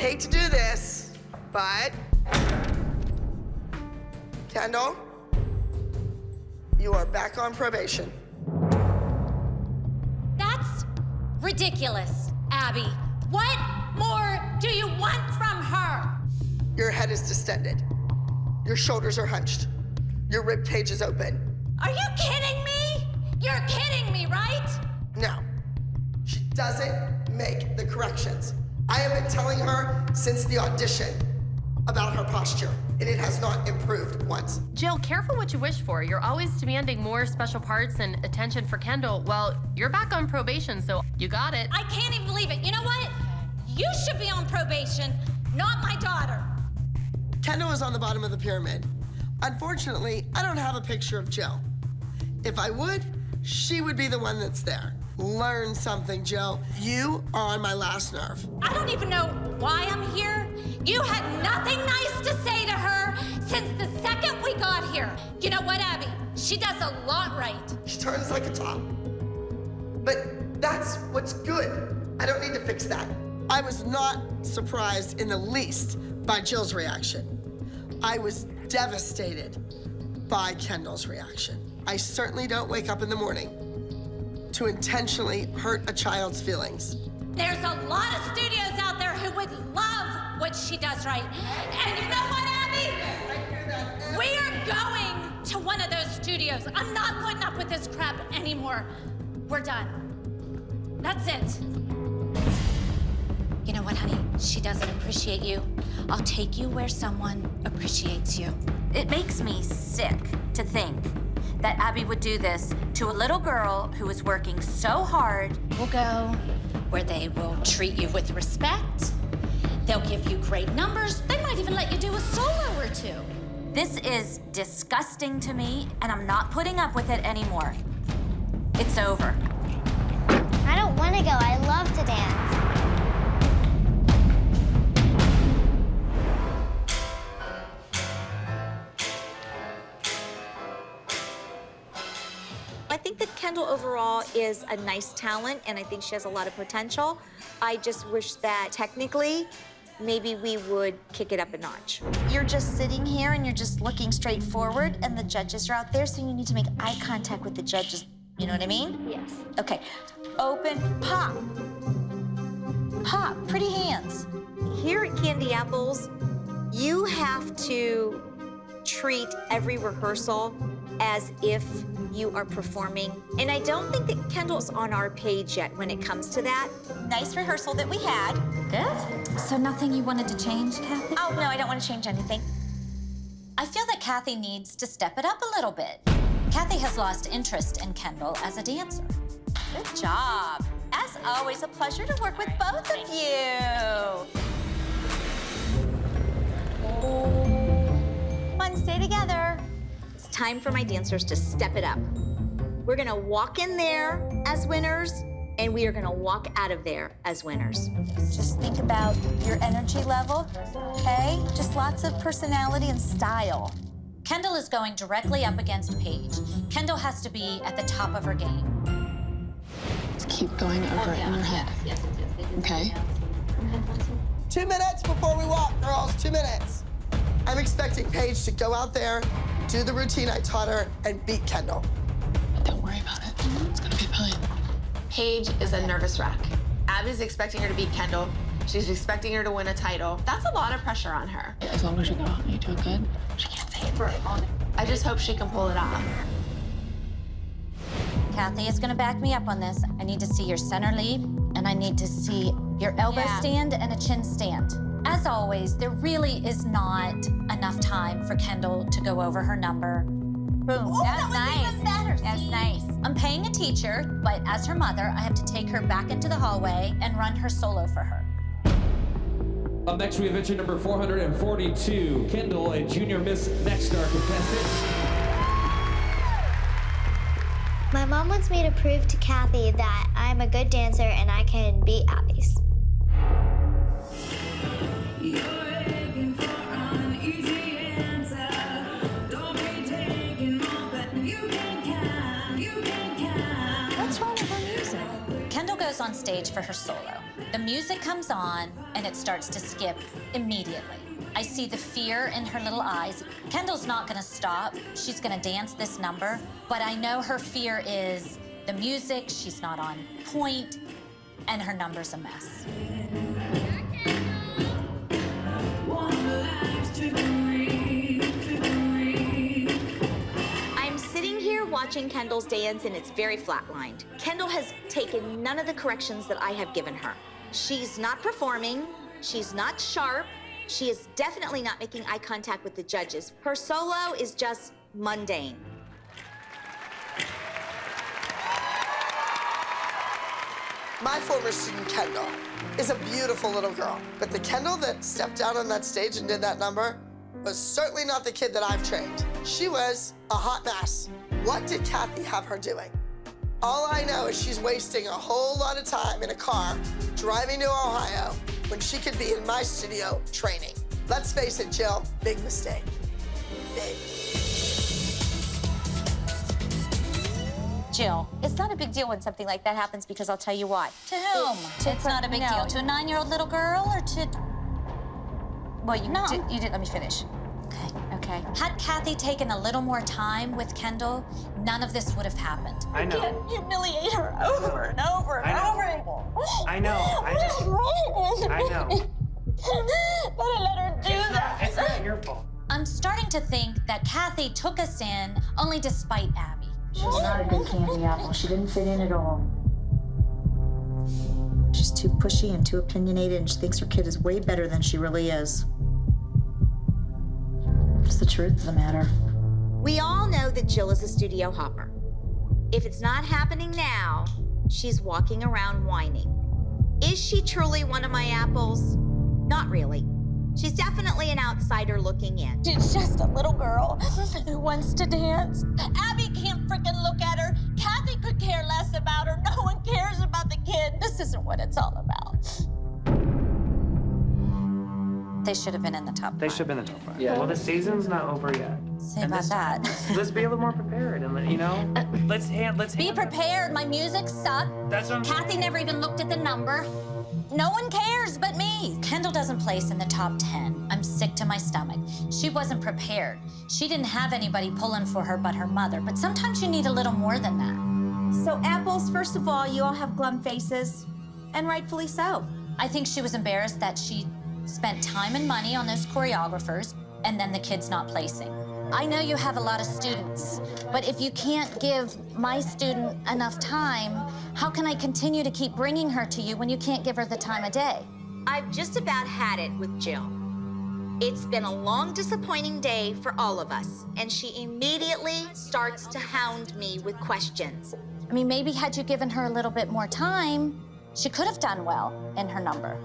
hate to do this, but Kendall, you are back on probation. That's ridiculous, Abby. What more do you want from her? Your head is distended. Your shoulders are hunched. Your rib cage is open. Are you kidding me? You're kidding me, right? No, she doesn't make the corrections. I have been telling her since the audition about her posture, and it has not improved once. Jill, careful what you wish for. You're always demanding more special parts and attention for Kendall. Well, you're back on probation, so you got it. I can't even believe it. You know what? You should be on probation, not my daughter. Kendall is on the bottom of the pyramid. Unfortunately, I don't have a picture of Jill. If I would, she would be the one that's there. Learn something, Jill. You are on my last nerve. I don't even know why I'm here. You had nothing nice to say to her since the second we got here. You know what, Abby? She does a lot right. She turns like a top. But that's what's good. I don't need to fix that. I was not surprised in the least by Jill's reaction. I was devastated by Kendall's reaction. I certainly don't wake up in the morning to intentionally hurt a child's feelings. There's a lot of studios out there who would love what she does right. And you know what, Abby? We are going to one of those studios. I'm not putting up with this crap anymore. We're done. That's it. You know what, honey? She doesn't appreciate you. I'll take you where someone appreciates you. It makes me sick to think that Abby would do this to a little girl who is working so hard. We'll go where they will treat you with respect. They'll give you great numbers. They might even let you do a solo or two. This is disgusting to me, and I'm not putting up with it anymore. It's over. I don't want to go. I love to dance. I think that Kendall overall is a nice talent, and I think she has a lot of potential. I just wish that technically, maybe we would kick it up a notch. You're just sitting here and you're just looking straight forward, and the judges are out there, so you need to make eye contact with the judges. You know what I mean? Yes. Okay. Open, pop. Pop, pretty hands. Here at Candy Apples, you have to treat every rehearsal as if you are performing. And I don't think that Kendall's on our page yet when it comes to that. Nice rehearsal that we had. Good. So nothing you wanted to change, Kathy? Oh, no, I don't want to change anything. I feel that Kathy needs to step it up a little bit. Kathy has lost interest in Kendall as a dancer. Good job. As always, a pleasure to work with both of you. Come on, stay together. It's time for my dancers to step it up. We're gonna walk in there as winners, and we are gonna walk out of there as winners. Just think about your energy level, okay? Just lots of personality and style. Kendall is going directly up against Paige. Kendall has to be at the top of her game. Just keep going over it in your head. Okay? 2 minutes before we walk, girls, 2 minutes. I'm expecting Paige to go out there, do the routine I taught her, and beat Kendall. Don't worry about it. It's gonna be fine. Paige is a nervous wreck. Abby's expecting her to beat Kendall. She's expecting her to win a title. That's a lot of pressure on her. As long as you go out and you do good, she can't say it for it. I just hope she can pull it off. Kathy is gonna back me up on this. I need to see your center lead, and I need to see your elbow stand and a chin stand. As always, there really is not enough time for Kendall to go over her number. Boom. Oh, That's that was nice. even better. That's See? nice. I'm paying a teacher, but as her mother, I have to take her back into the hallway and run her solo for her. Up next, we have entry number 442, Kendall, a junior Miss Next Star contestant. My mom wants me to prove to Kathy that I'm a good dancer and I can beat Abby's. What's wrong with her music? Kendall goes on stage for her solo. The music comes on, and it starts to skip immediately. I see the fear in her little eyes. Kendall's not gonna stop. She's gonna dance this number, but I know her fear is the music, she's not on point, and her number's a mess. I'm sitting here watching Kendall's dance, and it's very flatlined. Kendall has taken none of the corrections that I have given her. She's not performing, she's not sharp, she is definitely not making eye contact with the judges. Her solo is just mundane. My former student, Kendall, is a beautiful little girl. But the Kendall that stepped out on that stage and did that number was certainly not the kid that I've trained. She was a hot mess. What did Kathy have her doing? All I know is she's wasting a whole lot of time in a car driving to Ohio when she could be in my studio training. Let's face it, Jill, big mistake. Big. Jill, It's not a big deal when something like that happens because I'll tell you why. to whom? It's not a big deal. To a 9-year-old little girl or to... Well, you No. didn't let me finish. Okay. Had Kathy taken a little more time with Kendall, none of this would have happened. I know. Can't humiliate her over and over and I know. over again. I know. I What just. is wrong with I know. me? That I let her do that. It's not your fault. I'm starting to think that Kathy took us in only to spite Abby. She's not a good candy apple. She didn't fit in at all. She's too pushy and too opinionated, and she thinks her kid is way better than she really is. It's the truth of the matter. We all know that Jill is a studio hopper. If it's not happening now, she's walking around whining. Is she truly one of my apples? Not really. She's definitely an outsider looking in. She's just a little girl who wants to dance. Abby can't freaking look at her. Kathy could care less about her. No one cares about the kid. This isn't what it's all about. They should have been in the top They five. should have been the top 5. Yeah. Well, the season's not over yet. Say And about this- that. Let's be a little more prepared, and let's Be prepared. My music sucked. That's what I'm Kathy never even looked at the number. No one cares but me. Kendall doesn't place in the top 10. I'm sick to my stomach. She wasn't prepared. She didn't have anybody pulling for her but her mother. But sometimes you need a little more than that. So, apples, first of all, you all have glum faces, and rightfully so. I think she was embarrassed that she spent time and money on those choreographers and then the kid's not placing. I know you have a lot of students, but if you can't give my student enough time, how can I continue to keep bringing her to you when you can't give her the time of day? I've just about had it with Jill. It's been a long, disappointing day for all of us, and she immediately starts to hound me with questions. I mean, maybe had you given her a little bit more time, she could have done well in her number.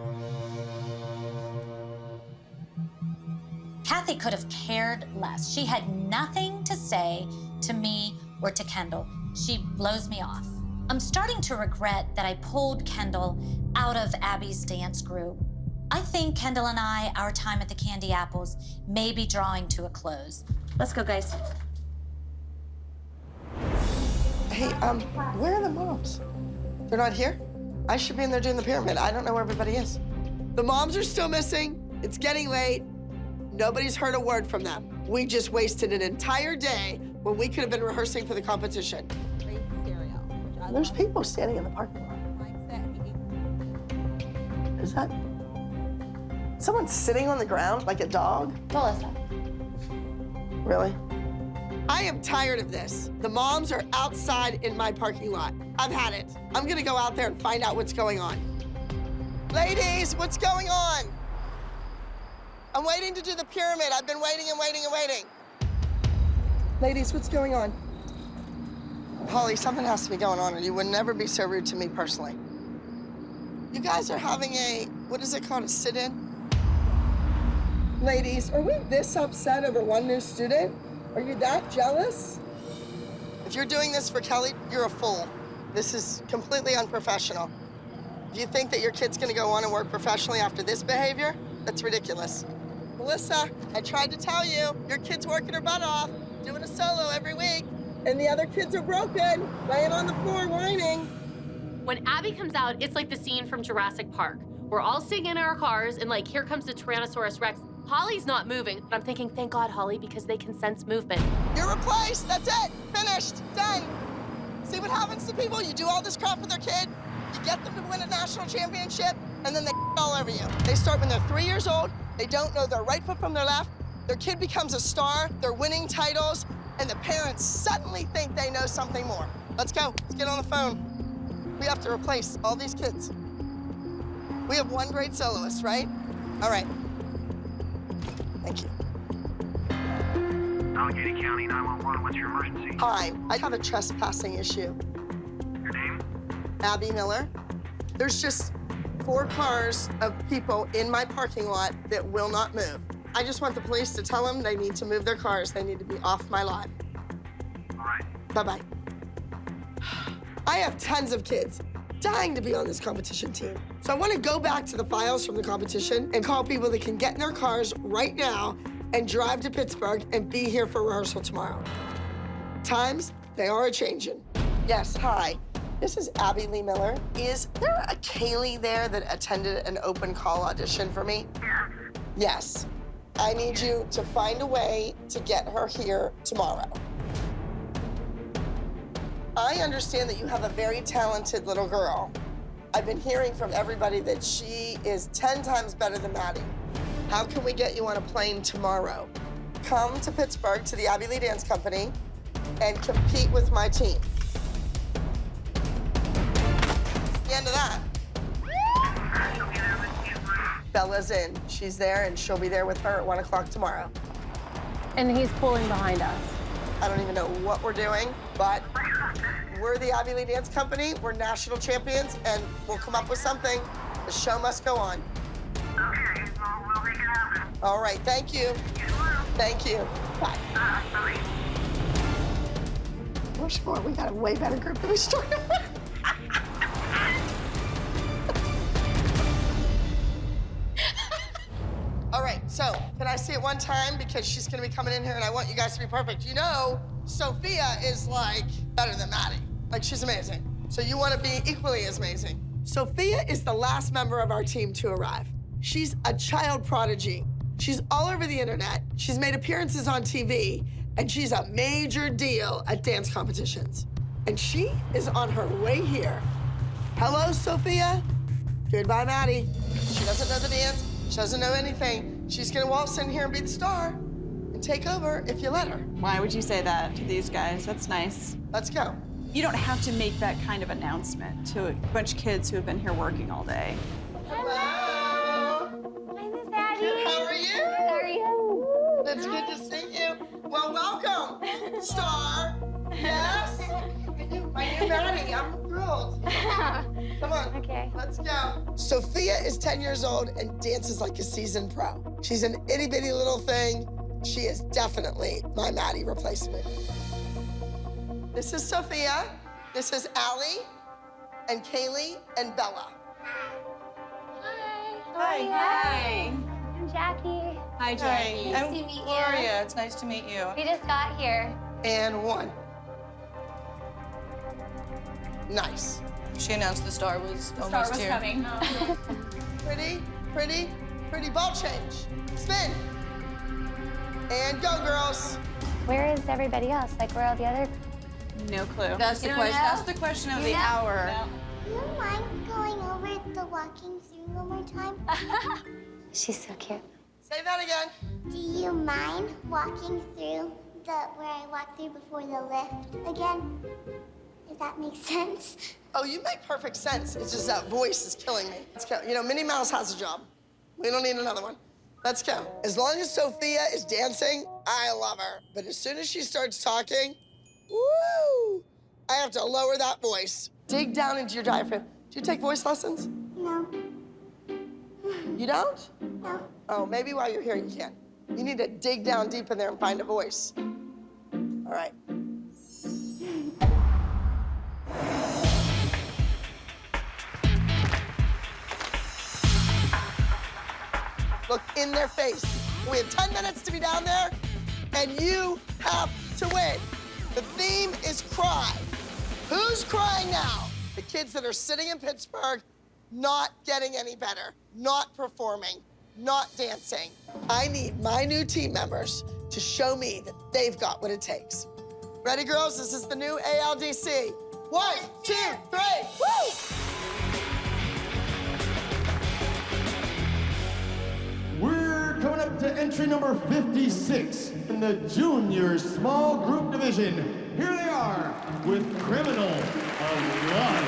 Kathy could have cared less. She had nothing to say to me or to Kendall. She blows me off. I'm starting to regret that I pulled Kendall out of Abby's dance group. I think Kendall and I, our time at the Candy Apples, may be drawing to a close. Let's go, guys. Hey, where are the moms? They're not here? I should be in there doing the pyramid. I don't know where everybody is. The moms are still missing. It's getting late. Nobody's heard a word from them. We just wasted an entire day when we could have been rehearsing for the competition. There's people standing in the parking lot. Is that someone sitting on the ground like a dog? Melissa. Really? I am tired of this. The moms are outside in my parking lot. I've had it. I'm gonna go out there and find out what's going on. Ladies, what's going on? I'm waiting to do the pyramid. I've been waiting and waiting and waiting. Ladies, what's going on? Holly, something has to be going on, or you would never be so rude to me personally. You guys are having a, what is it called, a sit-in? Ladies, are we this upset over one new student? Are you that jealous? If you're doing this for Kelly, you're a fool. This is completely unprofessional. If you think that your kid's gonna go on and work professionally after this behavior, that's ridiculous. Melissa, I tried to tell you, your kid's working her butt off, doing a solo every week, and the other kids are broken, laying on the floor whining. When Abby comes out, it's like the scene from Jurassic Park. We're all sitting in our cars, and like, here comes the Tyrannosaurus Rex. Holly's not moving. I'm thinking, thank God, Holly, because they can sense movement. You're replaced. That's it. Finished. Done. See what happens to people? You do all this crap for their kid, you get them to win a national championship, and then they all over you. They start when they're 3 years old. They don't know their right foot from their left. Their kid becomes a star. They're winning titles, and the parents suddenly think they know something more. Let's go. Let's get on the phone. We have to replace all these kids. We have one great soloist, right? All right. Thank you. Allegheny County 911, what's your emergency? Hi, I have a trespassing issue. Your name? Abby Miller. There's just 4 cars of people in my parking lot that will not move. I just want the police to tell them they need to move their cars. They need to be off my lot. All right. Bye-bye. I have tons of kids dying to be on this competition team. So I want to go back to the files from the competition and call people that can get in their cars right now and drive to Pittsburgh and be here for rehearsal tomorrow. Times, they are a-changin'. Yes, hi. This is Abby Lee Miller. Is there a Kaylee there that attended an open call audition for me? Yes. I need you to find a way to get her here tomorrow. I understand that you have a very talented little girl. I've been hearing from everybody that she is 10 times better than Maddie. How can we get you on a plane tomorrow? Come to Pittsburgh to the Abby Lee Dance Company and compete with my team. That's the end of that. Bella's in. She's there, and she'll be there with her at 1 o'clock tomorrow. And he's pulling behind us. I don't even know what we're doing, but we're the Abby Lee Dance Company. We're national champions, and we'll come up with something. The show must go on. Okay, well, we'll make it happen. All right, thank you. Thank you. Bye. Bye. We're sure we got a way better group than we started with. All right, so can I see it one time? Because she's gonna be coming in here and I want you guys to be perfect. You know, Sophia is like better than Maddie. Like, she's amazing. So you wanna be equally as amazing. Sophia is the last member of our team to arrive. She's a child prodigy. She's all over the internet. She's made appearances on TV, and she's a major deal at dance competitions. And she is on her way here. Hello, Sophia. Goodbye, Maddie. She doesn't know the dance. She doesn't know anything. She's gonna waltz in here and be the star and take over if you let her. Why would you say that to these guys? That's nice. Let's go. You don't have to make that kind of announcement to a bunch of kids who have been here working all day. Hello. Hi, Miss Abby. How are you? How are you? It's good to see you. Well, welcome, star. Yes. My new Maddie. I'm thrilled. Come on. Okay. Let's go. Sophia is 10 years old and dances like a seasoned pro. She's an itty-bitty little thing. She is definitely my Maddie replacement. This is Sophia. This is Allie and Kaylee and Bella. Hi. Hi. I'm Jackie. Hi, Jackie. Nice to meet you. Gloria. It's nice to meet you. We just got here. And 1. Nice. She announced the star was almost here. coming. Pretty, pretty, pretty ball change. Spin. And go, girls. Where is everybody else? Like, where are all the other? No clue. That's the You don't question. know? That's the question of You the know? hour. Do you mind going over the walking through one more time? She's so cute. Say that again. Do you mind walking through where I walked through before the lift again? If that makes sense. Oh, you make perfect sense. It's just that voice is killing me. Let's go. You know, Minnie Mouse has a job. We don't need another one. Let's go. As long as Sophia is dancing, I love her. But as soon as she starts talking, woo, I have to lower that voice. Dig down into your diaphragm. Do you take voice lessons? No. You don't? No. Oh, maybe while you're here you can. You need to dig down deep in there and find a voice. All right. Look in their face. We have 10 minutes to be down there, and you have to win. The theme is cry. Who's crying now? The kids that are sitting in Pittsburgh, not getting any better, not performing, not dancing. I need my new team members to show me that they've got what it takes. Ready, girls? This is the new ALDC. 1, 2, 3, woo! We're coming up to entry number 56 in the junior small group division. Here they are with Criminal of Love.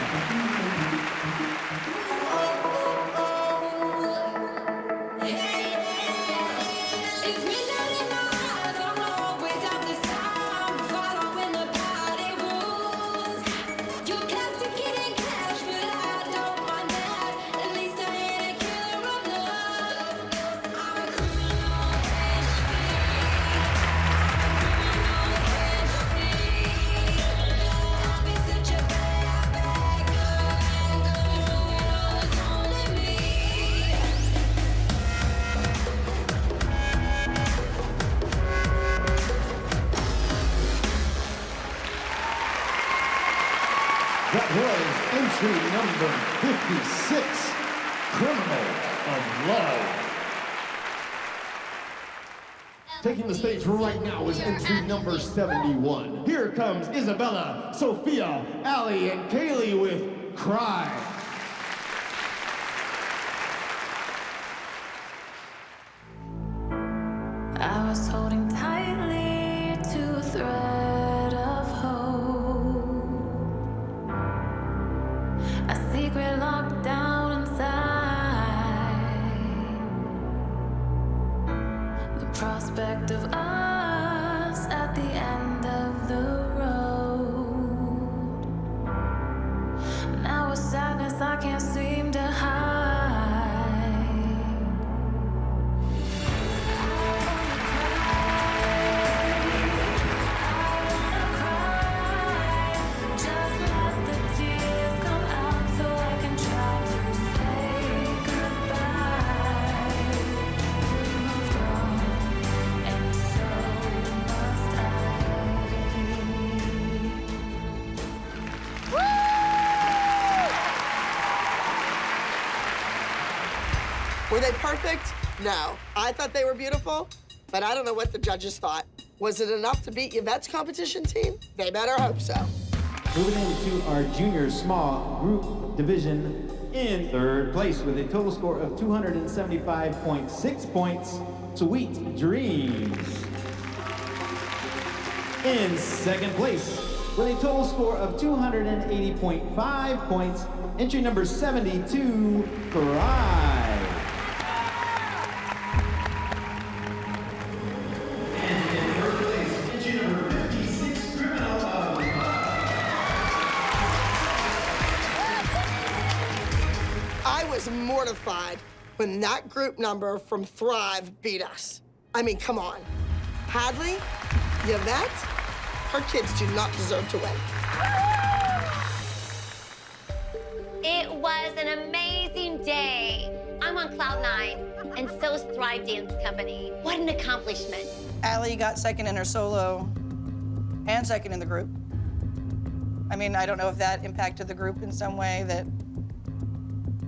That was entry number 56, Criminal of Love. Taking the stage right now is entry number 71. Here comes Isabella, Sophia, Allie, and Kaylee with Cry. I was holding tightly to a thread of hope, a secret locked down inside. The prospect of us at the end of the road. Now a sadness I can't seem to hide. Were they perfect? No. I thought they were beautiful, but I don't know what the judges thought. Was it enough to beat Yvette's competition team? They better hope so. Moving into our junior small group division, in third place with a total score of 275.6 points, Sweet Dreams. In second place with a total score of 280.5 points, entry number 72, Cry. I was mortified when that group number from Thrive beat us. I mean, come on. Hadley, Yvette, her kids do not deserve to win. It was an amazing day. I'm on cloud 9, and so's Thrive Dance Company. What an accomplishment. Allie got second in her solo and second in the group. I mean, I don't know if that impacted the group in some way, that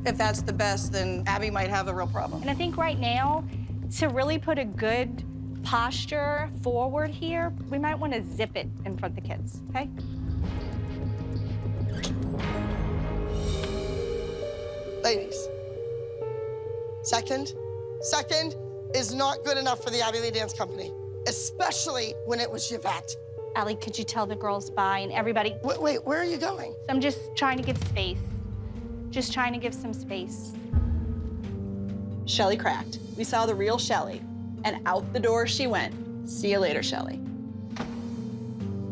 if that's the best, then Abby might have a real problem. And I think right now, to really put a good posture forward here, we might want to zip it in front of the kids, okay? Ladies, second is not good enough for the Abby Lee Dance Company, especially when it was Yvette. Allie, could you tell the girls bye and everybody? Wait, where are you going? I'm just trying to give space. Just trying to give some space. Shelly cracked. We saw the real Shelly, and out the door she went. See you later, Shelly.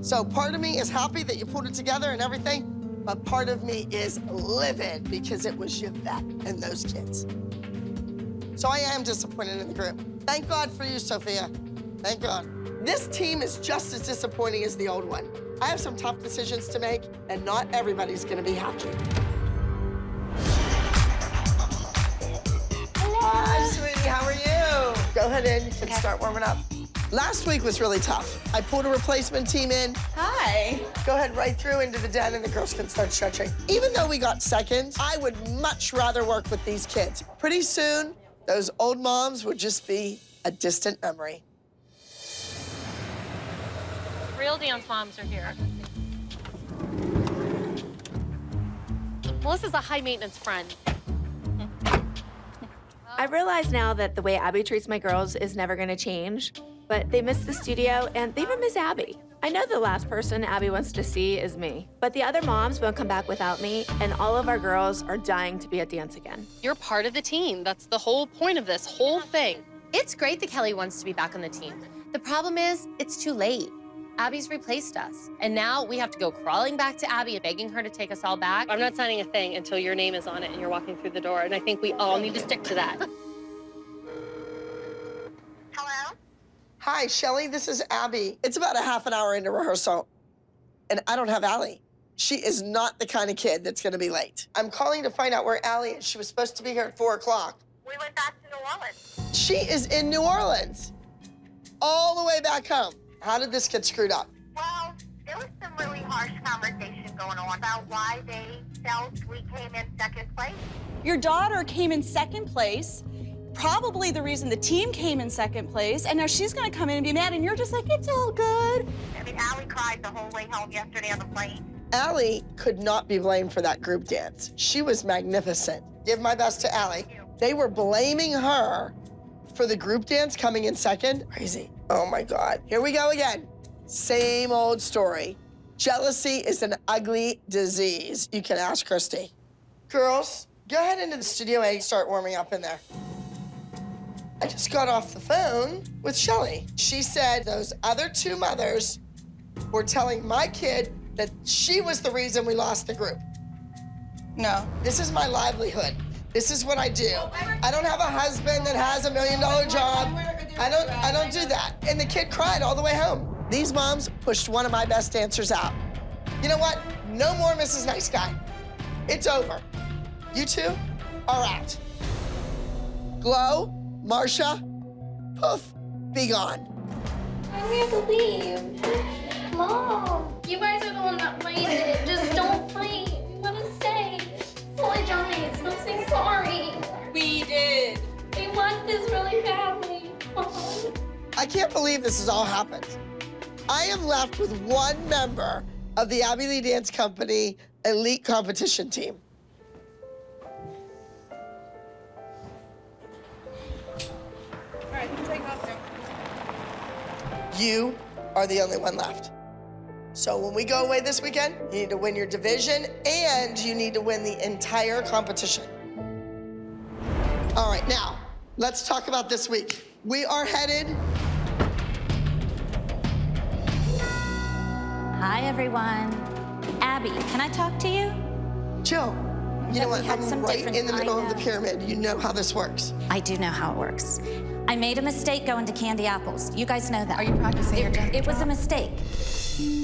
So part of me is happy that you pulled it together and everything, but part of me is livid because it was Yvette and those kids. So I am disappointed in the group. Thank God for you, Sophia. Thank God. This team is just as disappointing as the old one. I have some tough decisions to make, and not everybody's gonna be happy. Hi, sweetie, how are you? Go ahead in, you can start warming up. Last week was really tough. I pulled a replacement team in. Hi. Go ahead right through into the den and the girls can start stretching. Even though we got second, I would much rather work with these kids. Pretty soon, those old moms would just be a distant memory. Real dance moms are here. Melissa's a high-maintenance friend. I realize now that the way Abby treats my girls is never gonna change, but they miss the studio and they even miss Abby. I know the last person Abby wants to see is me, but the other moms won't come back without me, and all of our girls are dying to be at dance again. You're part of the team. That's the whole point of this whole thing. It's great that Kelly wants to be back on the team. The problem is, it's too late. Abby's replaced us, and now we have to go crawling back to Abby and begging her to take us all back. I'm not signing a thing until your name is on it and you're walking through the door, and I think we all need to stick to that. Hello? Hi, Shelly, this is Abby. It's about a half an hour into rehearsal, and I don't have Allie. She is not the kind of kid that's gonna be late. I'm calling to find out where Allie is. She was supposed to be here at 4 o'clock. We went back to New Orleans. She is in New Orleans, all the way back home. How did this get screwed up? Well, there was some really harsh conversation going on about why they felt we came in second place. Your daughter came in second place, probably the reason the team came in second place, and now she's gonna come in and be mad, and you're just like, it's all good. I mean, Allie cried the whole way home yesterday on the plane. Allie could not be blamed for that group dance. She was magnificent. Give my best to Allie. They were blaming her for the group dance coming in second. Crazy. Oh my God. Here we go again. Same old story. Jealousy is an ugly disease. You can ask Christy. Girls, go ahead into the studio and start warming up in there. I just got off the phone with Shelly. She said those other two mothers were telling my kid that she was the reason we lost the group. No. This is my livelihood. This is what I do. I don't have a husband that has $1 million job. I don't do that. And the kid cried all the way home. These moms pushed one of my best dancers out. You know what? No more Mrs. Nice Guy. It's over. You two are out. Glow, Marcia, poof, be gone. We have to leave. Mom, you guys are the one that waited. Just don't fight. We want to stay. Apologize. Don't say sorry. We did. We want this really badly. I can't believe this has all happened. I am left with one member of the Abby Lee Dance Company elite competition team. All right, you take off now. You are the only one left. So when we go away this weekend, you need to win your division and you need to win the entire competition. All right, now, let's talk about this week. We are headed. Hi, everyone. Abby, can I talk to you? Jill, you know what? had some I'm right different- in the I middle of the know. pyramid. You know how this works. I do know how it works. I made a mistake going to Candy Apples. You guys know that. Are you practicing your It was a mistake.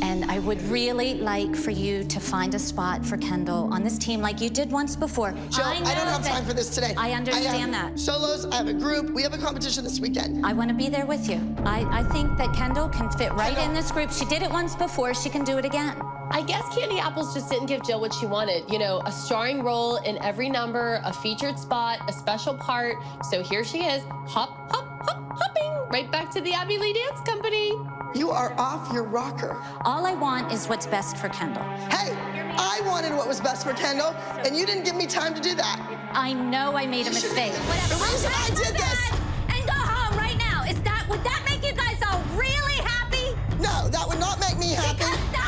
And I would really like for you to find a spot for Kendall on this team like you did once before. Jill, I don't have time for this today. I understand I have that. Solos, I have a group. We have a competition this weekend. I want to be there with you. I think that Kendall can fit right in this group. She did it once before. She can do it again. I guess Candy Apples just didn't give Jill what she wanted. You know, a starring role in every number, a featured spot, a special part. So here she is, hop, hop, hop, hopping right back to the Abby Lee Dance Company. You are off your rocker. All I want is what's best for Kendall. Hey, I wanted what was best for Kendall, and you didn't give me time to do that. I know I made a mistake. The reason I did this. And go home right now. Would that make you guys all really happy? No, that would not make me happy.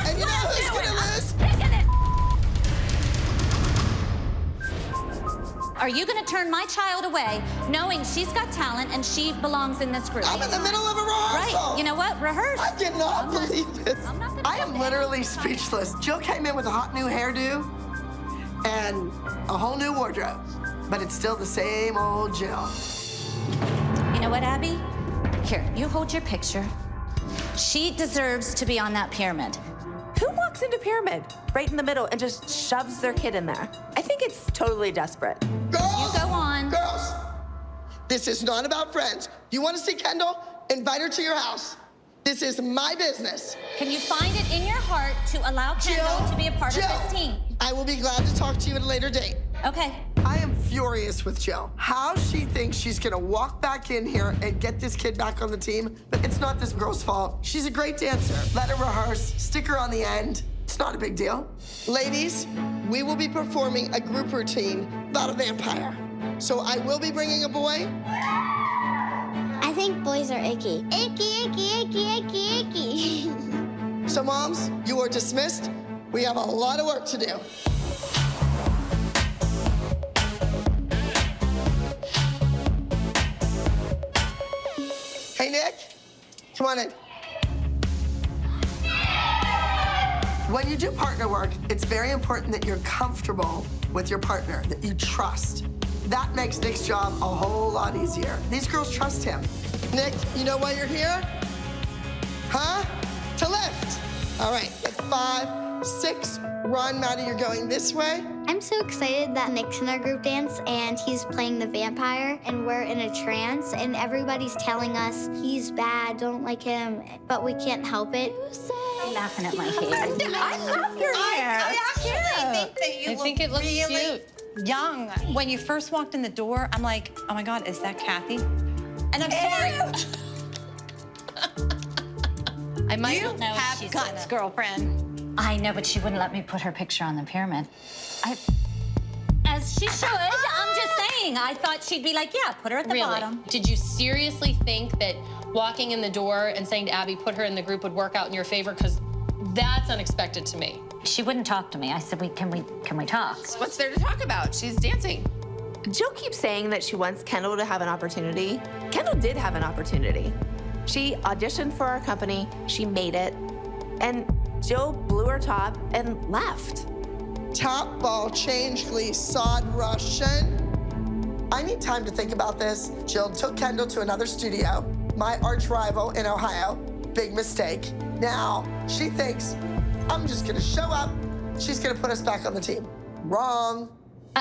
And you know who's gonna lose? Are you gonna turn my child away knowing she's got talent and she belongs in this group? I'm in the middle of a rehearsal. Right, you know what? Rehearse. I cannot believe this. I am literally speechless. Jill came in with a hot new hairdo and a whole new wardrobe, but it's still the same old Jill. You know what, Abby? Here, you hold your picture. She deserves to be on that pyramid. Who walks into pyramid right in the middle and just shoves their kid in there? I think it's totally desperate. Girls, You go on. Girls, this is not about friends. You want to see Kendall? invite her to your house. This is my business. Can you find it in your heart to allow Kendall to be a part of this team? I will be glad to talk to you at a later date. Okay. I am furious with Jill. How she thinks she's gonna walk back in here and get this kid back on the team, but it's not this girl's fault. She's a great dancer. Let her rehearse, stick her on the end. It's not a big deal. Ladies, we will be performing a group routine about a vampire. So I will be bringing a boy. I think boys are icky. Icky, icky, icky, icky, icky. So moms, you are dismissed. We have a lot of work to do. Hey, Nick, come on in. When you do partner work, it's very important that you're comfortable with your partner, that you trust. That makes Nick's job a whole lot easier. These girls trust him. Nick, you know why you're here? Huh? To lift. All right, at 5, 6, run, Maddie, you're going this way. I'm so excited that Nick's in our group dance and he's playing the vampire and we're in a trance and everybody's telling us he's bad, don't like him, but we can't help it. You're laughing at my hair. I love your hair. I actually think that you think it looks really cute. young. When you first walked in the door, I'm like, oh my God, is that Kathy? And I'm sorry. I might You have guts, girlfriend. I know, but she wouldn't let me put her picture on the pyramid. As she should. I'm just saying. I thought she'd be like, yeah, put her at the bottom. Did you seriously think that walking in the door and saying to Abby, put her in the group would work out in your favor? Because that's unexpected to me. She wouldn't talk to me. I said, can we talk? What's there to talk about? She's dancing. Jill keeps saying that she wants Kendall to have an opportunity. Kendall did have an opportunity. She auditioned for our company, she made it, and Jill blew her top and left. Top ball, change, glee, sod, Russian. I need time to think about this. Jill took Kendall to another studio, my arch rival in Ohio. Big mistake. Now, she thinks, I'm just gonna show up, she's gonna put us back on the team. Wrong.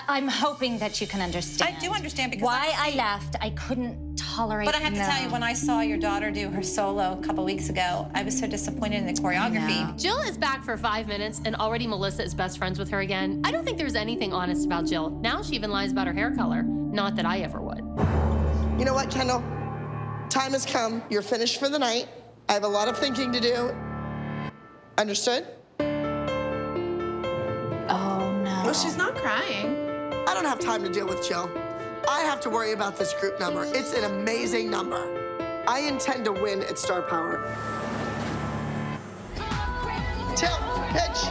I'm hoping that you can understand. I do understand because why I left. I couldn't tolerate. But I have to tell you, when I saw your daughter do her solo a couple weeks ago, I was so disappointed in the choreography. Jill is back for 5 minutes, and already Melissa is best friends with her again. I don't think there's anything honest about Jill. Now she even lies about her hair color. Not that I ever would. You know what, Kendall? Time has come. You're finished for the night. I have a lot of thinking to do. Understood? Oh, no. Well, she's not crying. I don't have time to deal with Jill. I have to worry about this group number. It's an amazing number. I intend to win at Star Power. Tilt, pitch.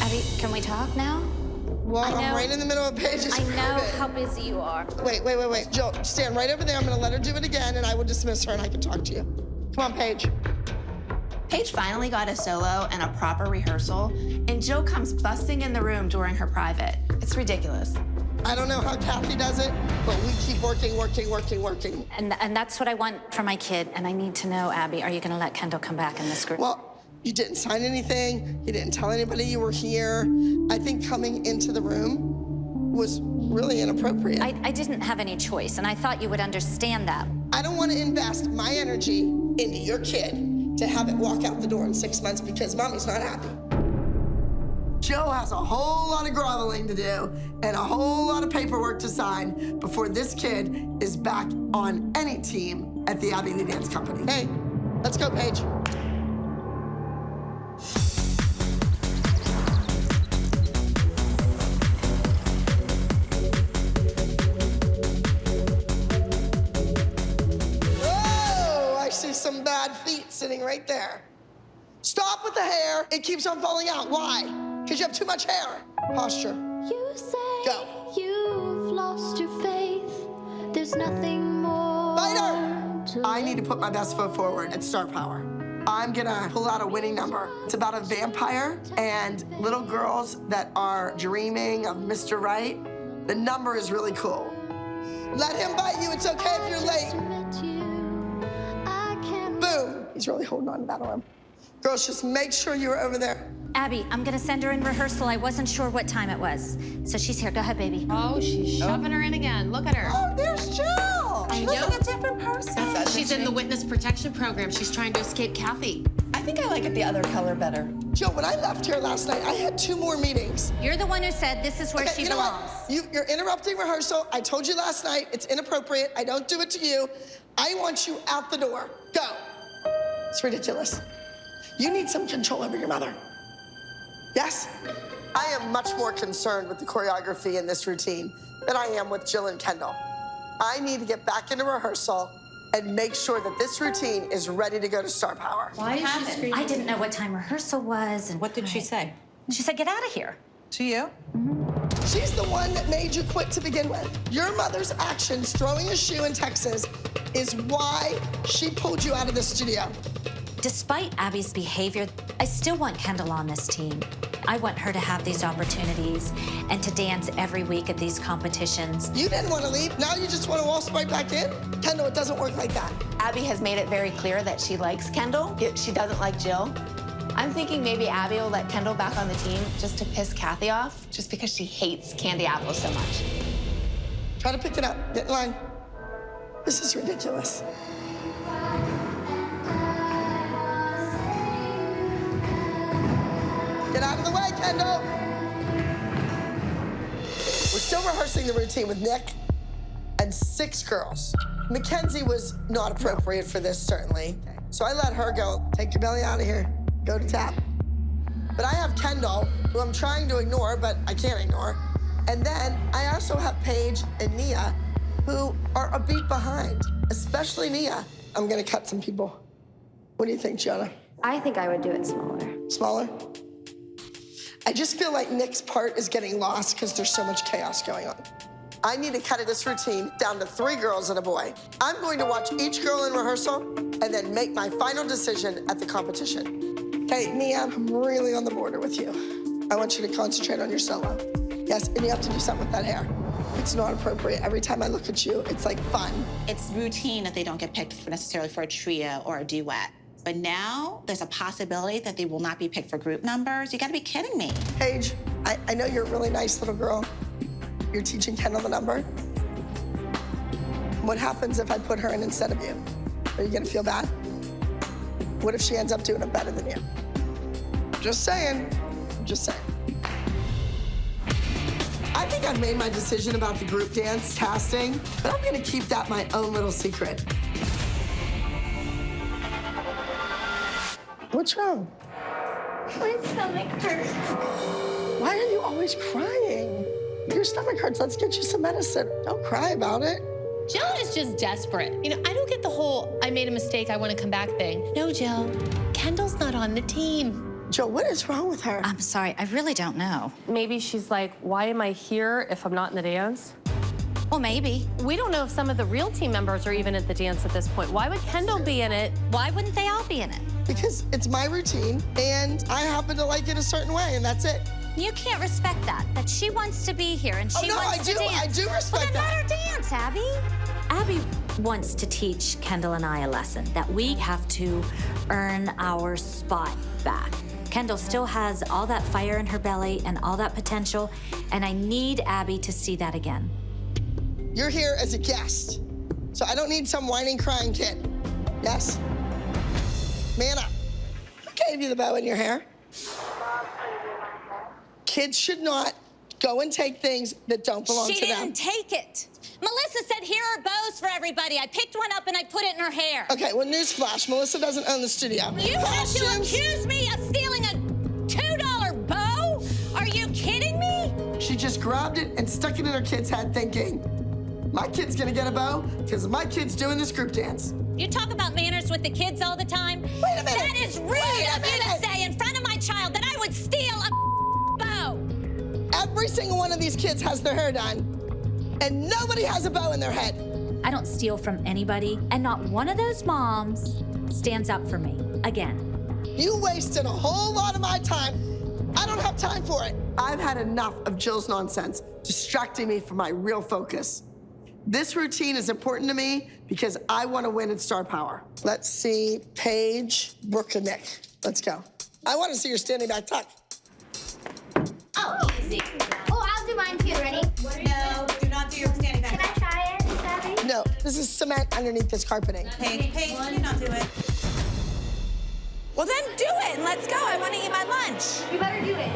Abby, can we talk now? Well, I'm right in the middle of Paige's I know private. how busy you are. Wait. Jill, stand right over there. I'm gonna let her do it again, and I will dismiss her, and I can talk to you. Come on, Paige. Paige finally got a solo and a proper rehearsal, and Jill comes busting in the room during her private. It's ridiculous. I don't know how Kathy does it, but we keep working. And that's what I want for my kid, and I need to know, Abby, are you gonna let Kendall come back in this group? Well, you didn't sign anything. You didn't tell anybody you were here. I think coming into the room was really inappropriate. I didn't have any choice, and I thought you would understand that. I don't want to invest my energy into your kid to have it walk out the door in 6 months because mommy's not happy. Joe has a whole lot of groveling to do and a whole lot of paperwork to sign before this kid is back on any team at the Abby the Dance Company. Hey, let's go, Paige. Some bad feet sitting right there. Stop with the hair. It keeps on falling out. Why? Because you have too much hair. Posture. You say Go. you've lost your faith. There's nothing more. Fighter! I need to put my best foot forward at Star Power. I'm gonna pull out a winning number. It's about a vampire and little girls that are dreaming of Mr. Right. The number is really cool. Let him bite you. It's okay if you're late. Boom. He's really holding on to that arm. Girls, just make sure you're over there. Abby, I'm gonna send her in rehearsal. I wasn't sure what time it was. So she's here. Go ahead, baby. Oh, she's shoving her in again. Look at her. Oh, there's Jill. I She know. looks like a different person. She's in the witness protection program. She's trying to escape Kathy. I think I like it the other color better. Jill, when I left here last night, I had 2 more meetings. You're the one who said this is where she you know belongs. what? You're interrupting rehearsal. I told you last night, it's inappropriate. I don't do it to you. I want you out the door. Go. It's ridiculous. You need some control over your mother. Yes? I am much more concerned with the choreography in this routine than I am with Jill and Kendall. I need to get back into rehearsal and make sure that this routine is ready to go to Star Power. Why is she screaming? I didn't know what time rehearsal was. And What did she say? She said, get out of here. To you? She's the one that made you quit to begin with. Your mother's actions throwing a shoe in Texas is why she pulled you out of the studio. Despite Abby's behavior, I still want Kendall on this team. I want her to have these opportunities and to dance every week at these competitions. You didn't want to leave. Now you just want to waltz right back in? Kendall, it doesn't work like that. Abby has made it very clear that she likes Kendall, yet she doesn't like Jill. I'm thinking maybe Abby will let Kendall back on the team just to piss Kathy off, just because she hates candy apples so much. Try to pick it up. Get in line. This is ridiculous. Get out of the way, Kendall. We're still rehearsing the routine with Nick and 6 girls. Mackenzie was not appropriate for this, certainly. So I let her go. Take your belly out of here. Go to tap. But I have Kendall, who I'm trying to ignore, but I can't ignore. And then I also have Paige and Nia, who are a beat behind, especially Nia. I'm gonna cut some people. What do you think, Gianna? I think I would do it smaller. Smaller? I just feel like Nick's part is getting lost because there's so much chaos going on. I need to cut this routine down to 3 girls and a boy. I'm going to watch each girl in rehearsal and then make my final decision at the competition. Okay, Nia, I'm really on the border with you. I want you to concentrate on your solo. Yes, and you have to do something with that hair. It's not appropriate. Every time I look at you, it's like fun. It's routine that they don't get picked necessarily for a trio or a duet. But now there's a possibility that they will not be picked for group numbers. You gotta be kidding me. Paige, I know you're a really nice little girl. You're teaching Kendall the number. What happens if I put her in instead of you? Are you gonna feel bad? What if she ends up doing it better than you? Just saying. Just saying. I think I've made my decision about the group dance casting, but I'm gonna keep that my own little secret. What's wrong? My stomach hurts. Why are you always crying? Your stomach hurts. Let's get you some medicine. Don't cry about it. Jill is just desperate. You know, I don't get the whole I made a mistake, I want to come back thing. No, Jill, Kendall's not on the team. Jill, what is wrong with her? I'm sorry, I really don't know. Maybe she's like, why am I here if I'm not in the dance? Well, maybe. We don't know if some of the real team members are even at the dance at this point. Why would Kendall be in it? Why wouldn't they all be in it? Because it's my routine, and I happen to like it a certain way, and that's it. You can't respect that she wants to be here and she wants to dance. I do respect well, then that. let her dance, Abby. Abby wants to teach Kendall and I a lesson, that we have to earn our spot back. Kendall still has all that fire in her belly and all that potential, and I need Abby to see that again. You're here as a guest, so I don't need some whining, crying kid. Yes? Man up. Who gave you the bow in your hair? Kids should not go and take things that don't belong She to them. didn't take it. Melissa said, here are bows for everybody. I picked one up and I put it in her hair. Okay, well, newsflash, Melissa doesn't own the studio. You have to accuse me of stealing a $2 bow? Are you kidding me? She just grabbed it and stuck it in her kid's head thinking, my kid's gonna get a bow because my kid's doing this group dance. You talk about manners with the kids all the time. Wait a minute. That is rude of you to say in front of my child that I would steal a bow. Every single one of these kids has their hair done, and nobody has a bow in their head. I don't steal from anybody, and not one of those moms stands up for me again. You wasted a whole lot of my time. I don't have time for it. I've had enough of Jill's nonsense distracting me from my real focus. This routine is important to me because I want to win at Star Power. Let's see, Paige, Brooke, and Nick. Let's go. I want to see your standing back tuck. Oh, easy. Oh, I'll do mine too. Ready? No, do not do your standing back. Can I try it, Abby? No, this is cement underneath this carpeting. Paige, do not do it. Well, then do it and let's go. I want to eat my lunch. You better do it.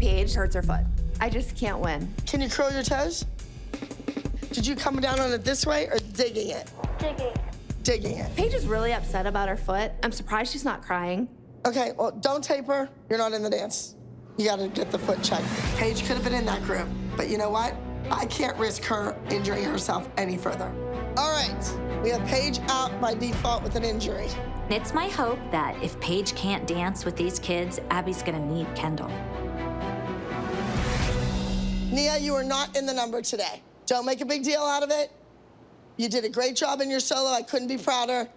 Paige hurts her foot. I just can't win. Can you curl your toes? Did you come down on it this way or digging it? Digging. Digging it. Paige is really upset about her foot. I'm surprised she's not crying. Okay, well, don't tape her. You're not in the dance. You gotta get the foot checked. Paige could have been in that group, but you know what? I can't risk her injuring herself any further. All right, we have Paige out by default with an injury. It's my hope that if Paige can't dance with these kids, Abby's gonna need Kendall. Nia, you are not in the number today. Don't make a big deal out of it. You did a great job in your solo. I couldn't be prouder.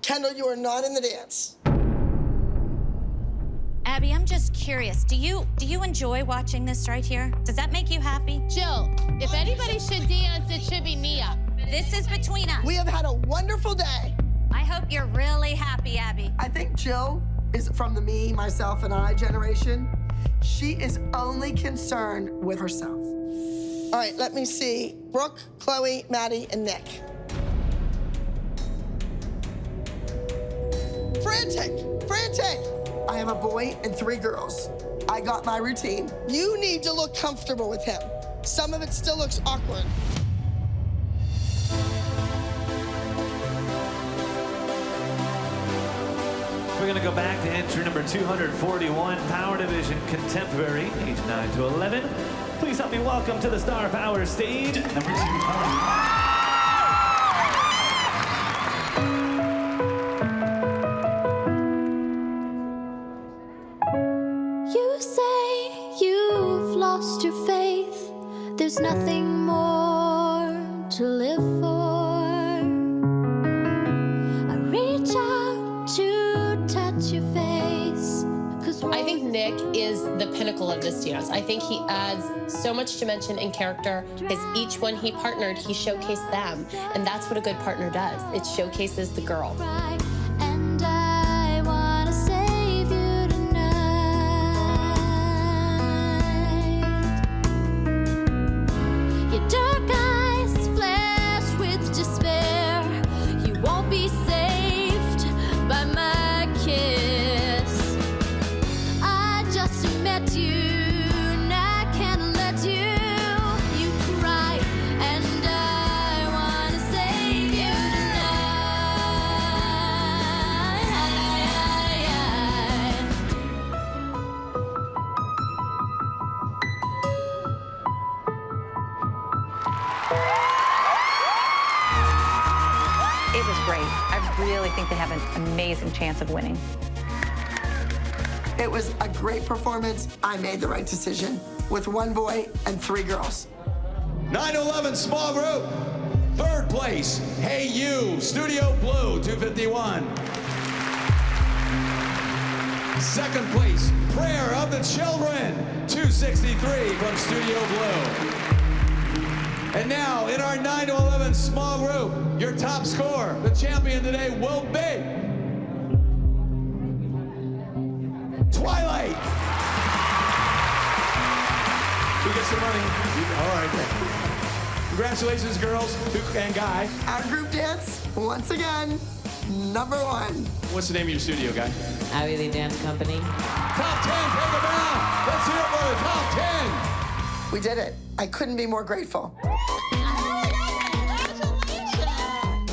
Kendall, you are not in the dance. Abby, I'm just curious. Do you enjoy watching this right here? Does that make you happy? Jill, if anybody should dance, it should be Nia. This is between us. We have had a wonderful day. I hope you're really happy, Abby. I think Jill is from the me, myself, and I generation. She is only concerned with herself. All right, let me see. Brooke, Chloe, Maddie, and Nick. Frantic, frantic. I have a boy and 3 girls. I got my routine. You need to look comfortable with him. Some of it still looks awkward. We're going to go back to entry number 241, Power Division Contemporary, age 9 to 11. Please help me welcome to the Star Power stage, number 240. You say you've lost your faith. There's nothing more to live for. I reach out to touch your face. I think Nick is the pinnacle of this dance. I think he adds so much dimension and character because each one he partnered, he showcased them. And that's what a good partner does. It showcases the girl. And I wanna save you tonight. Your dark eyes flash with despair. You won't be saved by my kiss. I just met you, and I can't let you cry. And I wanna save you It was great. I really think they have an amazing chance of winning. It was a great performance. I made the right decision with 1 boy and 3 girls. 9-11 small group. 3rd place, Hey You, Studio Blue, 251. 2nd place, Prayer of the Children, 263 from Studio Blue. And now, in our 9-11 small group, your top scorer, the champion today will be Twilight. We get some money. All right. Congratulations, girls and guy. Our group dance, once again, number 1. What's the name of your studio, guy? Abby Lee Dance Company. Top 10, take it down. Let's hear it for the top 10. We did it. I couldn't be more grateful.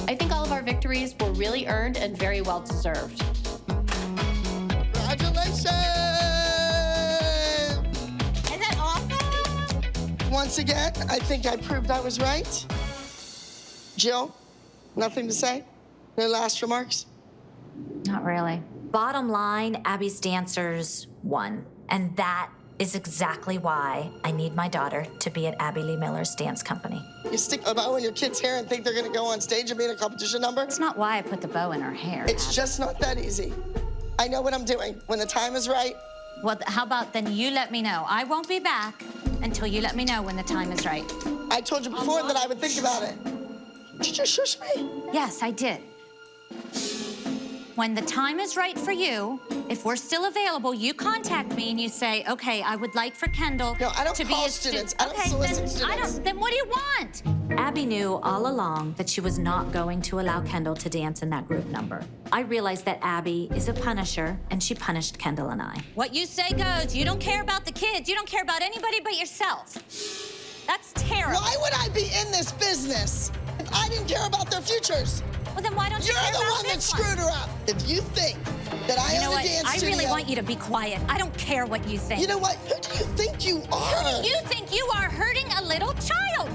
I think all of our victories were really earned and very well deserved. Congratulations! Is that awesome? Once again, I think I proved I was right. Jill, nothing to say? No last remarks? Not really. Bottom line, Abby's dancers won. And that is exactly why I need my daughter to be at Abby Lee Miller's dance company. You stick a bow in your kid's hair and think they're gonna go on stage and be in a competition number? It's not why I put the bow in her hair. It's just not that easy. I know what I'm doing. When the time is right. Well, how about then you let me know? I won't be back until you let me know when the time is right. I told you before that I would think about it. Did you just shush me? Yes, I did. When the time is right for you, if we're still available, you contact me and you say, okay, I would like for Kendall No, I don't to be call a students. student. I don't solicit students. Then what do you want? Abby knew all along that she was not going to allow Kendall to dance in that group number. I realized that Abby is a punisher, and she punished Kendall and I. What you say goes. You don't care about the kids. You don't care about anybody but yourself. That's terrible. Why would I be in this business if I didn't care about their futures? Well, then why don't you You're care the about one that this screwed her up. If you think that I own a dance I studio... really want you to be quiet. I don't care what you think. You know what? Who do you think you are? Who do you think you are, hurting a little child?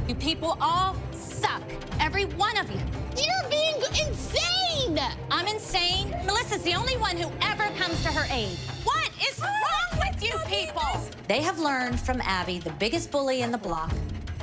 You people all suck. Every one of you. You're being insane! I'm insane? Melissa's the only one who ever comes to her aid. What is wrong with you people? They have learned from Abby, the biggest bully in the block,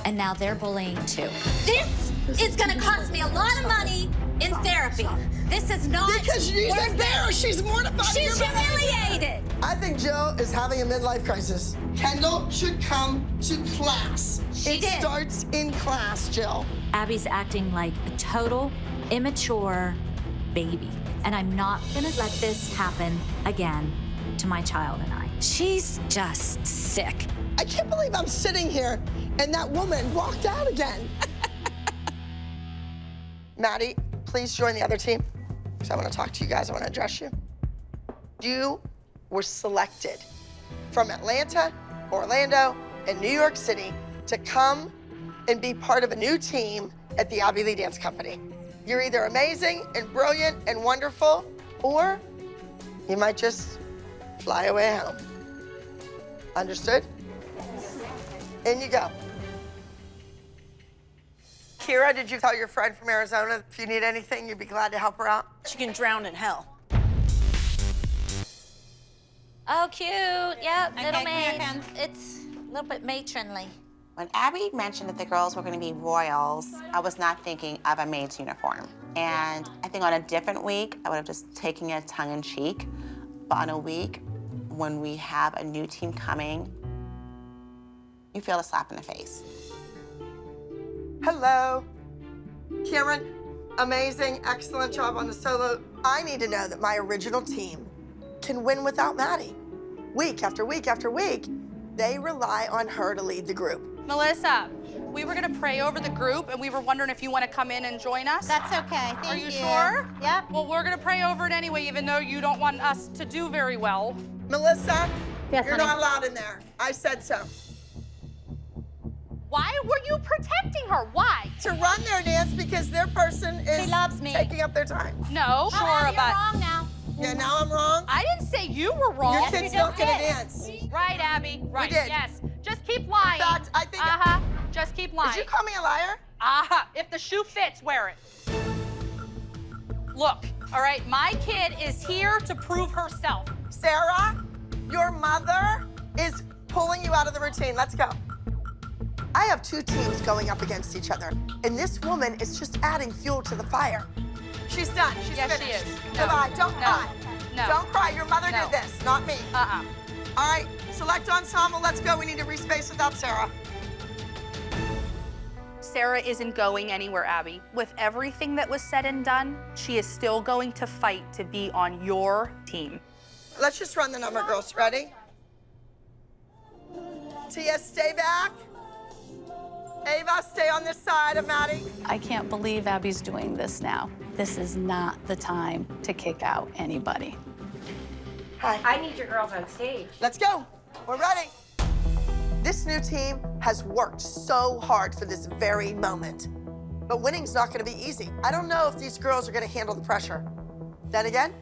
and now they're bullying too. This is gonna cost me a lot of money in therapy. This is not Because she's worth there. it. She's mortified. She's humiliated. I think Jill is having a midlife crisis. Kendall should come to class. She it did. starts in class, Jill. Abby's acting like a total immature baby. And I'm not gonna let this happen again to my child and I. She's just sick. I can't believe I'm sitting here and that woman walked out again. Maddie, please join the other team, because I want to talk to you guys. I want to address you. You were selected from Atlanta, Orlando, and New York City to come and be part of a new team at the Abby Lee Dance Company. You're either amazing and brilliant and wonderful, or you might just fly away home. Understood? In you go. Kira, did you tell your friend from Arizona if you need anything, you'd be glad to help her out? She can drown in hell. Oh, cute. Yep, little come here, maid. Ken. It's a little bit matronly. When Abby mentioned that the girls were going to be royals, I was not thinking of a maid's uniform. And I think on a different week, I would have just taken it tongue-in-cheek. But on a week when we have a new team coming, you feel a slap in the face. Hello. Cameron, amazing, excellent job on the solo. I need to know that my original team can win without Maddie. Week after week after week, they rely on her to lead the group. Melissa, we were gonna pray over the group and we were wondering if you wanna come in and join us. That's okay, thank Are you you. sure? Yep. Well, we're gonna pray over it anyway, even though you don't want us to do very well. Melissa, Yes, you're honey. not allowed in there. I said so. Why were you protecting her? Why? To run their dance because their person is She loves me. taking up their time. No, sure, You're but wrong now. Yeah, now I'm wrong? I didn't say you were wrong. Your kid's not gonna dance. Right, Abby. Right. did. Yes. Just keep lying. In fact, I think... Just keep lying. Did you call me a liar? If the shoe fits, wear it. Look, all right, my kid is here to prove herself. Sarah, your mother is pulling you out of the routine. Let's go. I have two teams going up against each other, and this woman is just adding fuel to the fire. She's done. She's Yes, finished. she is. Goodbye. Don't cry. No. Don't cry. Your mother No. did this, not me. All right, select ensemble. Let's go. We need to respace without Sarah. Sarah isn't going anywhere, Abby. With everything that was said and done, she is still going to fight to be on your team. Let's just run the number, girls. Ready? Tia, stay back. Ava, stay on this side of Maddie. I can't believe Abby's doing this now. This is not the time to kick out anybody. Hi. I need your girls on stage. Let's go. We're ready. This new team has worked so hard for this very moment. But winning's not gonna be easy. I don't know if these girls are gonna handle the pressure. Then again,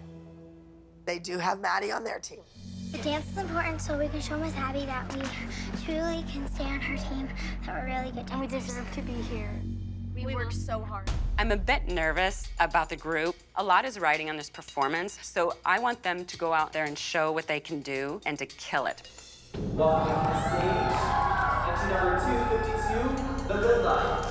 they do have Maddie on their team. The dance is important so we can show Miss Abby that we truly can stay on her team, that we're really good dancers. And we deserve to be here. We worked so hard. I'm a bit nervous about the group. A lot is riding on this performance, so I want them to go out there and show what they can do and to kill it. Welcome to the stage, entry number 252, The Good Life.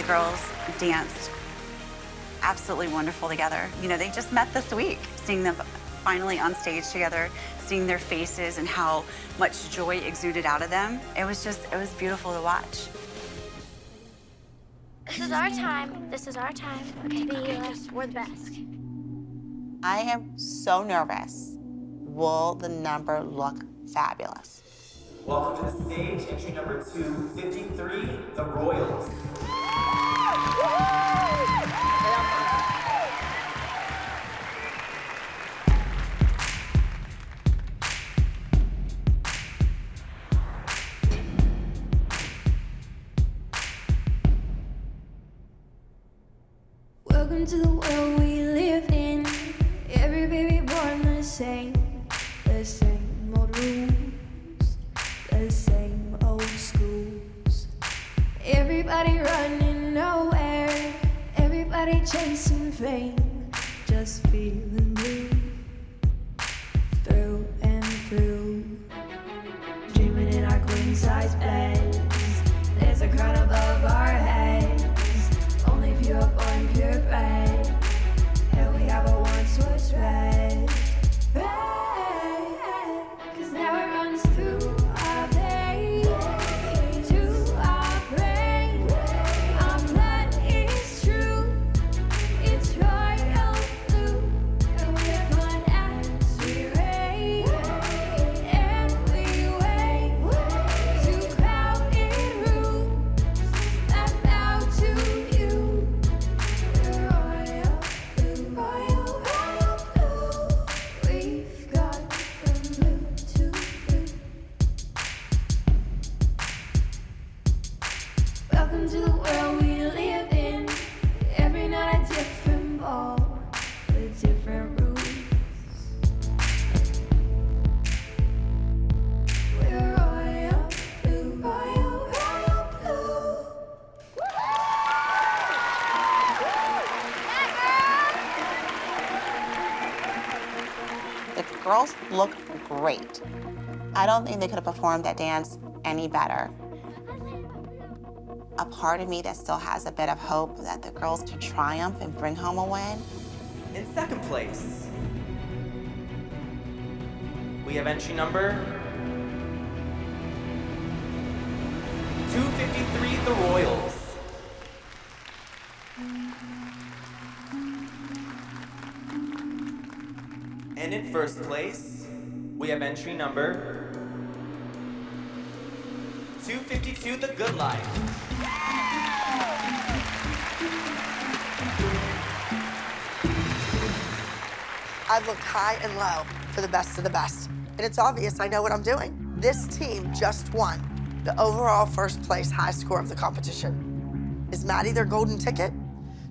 girls danced absolutely wonderful together. You know, they just met this week. Seeing them finally on stage together, seeing their faces and how much joy exuded out of them, it was beautiful to watch. This is our time. This is our time. Okay, we're the best. I am so nervous. Will the number look fabulous? Welcome to the stage, entry number 253, the Royals. Welcome to the world we live in. Every baby born the same old rules, the same old schools. Everybody running nowhere, everybody chasing fame, just feeling blue, through and through. Dreaming in our queen-size beds, there's a crown above our heads. Only pure born, purebred, and we have a one-switch red. Cause now it runs through our veins, to our brain. Our blood is true, it's royal blue, and we have fun as we reign, and we wait to crowded rooms that bow to you. We're royal blue, royal, royal blue. We've got from blue to blue. Welcome to the world we live in. Every night a different ball with different rules. We're royal blue, royal, royal blue. The girls look great. I don't think they could have performed that dance any better. A part of me that still has a bit of hope that the girls can triumph and bring home a win. In second place, we have entry number 253, the Royals. And in first place, we have entry number 252, the Good Life. I've looked high and low for the best of the best. And it's obvious I know what I'm doing. This team just won the overall first place high score of the competition. Is Maddie their golden ticket?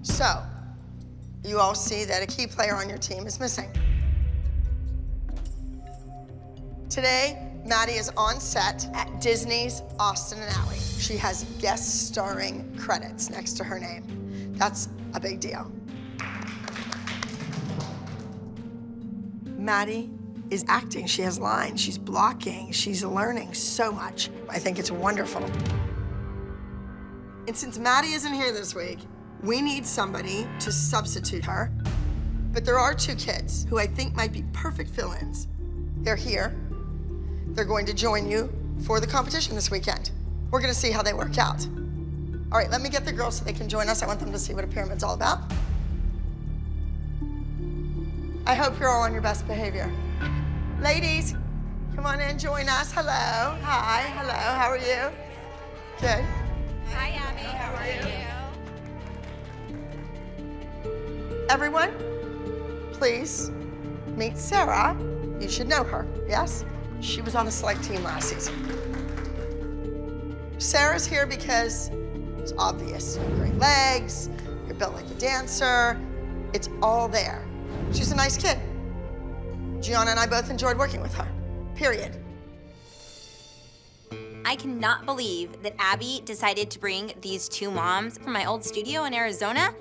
So, you all see that a key player on your team is missing. Today, Maddie is on set at Disney's Austin and Ally. She has guest starring credits next to her name. That's a big deal. Maddie is acting, she has lines, she's blocking, she's learning so much. I think it's wonderful. And since Maddie isn't here this week, we need somebody to substitute her. But there are two kids who I think might be perfect fill-ins. They're here. They're going to join you for the competition this weekend. We're gonna see how they work out. All right, let me get the girls so they can join us. I want them to see what a pyramid's all about. I hope you're all on your best behavior. Ladies, come on in, join us. Hello, hi, hello, how are you? Good. Hi, Abby. How are you? Everyone, please meet Sarah. You should know her, yes? She was on the select team last season. Sarah's here because it's obvious. You have great legs, you're built like a dancer. It's all there. She's a nice kid. Gianna and I both enjoyed working with her, period. I cannot believe that Abby decided to bring these two moms from my old studio in Arizona.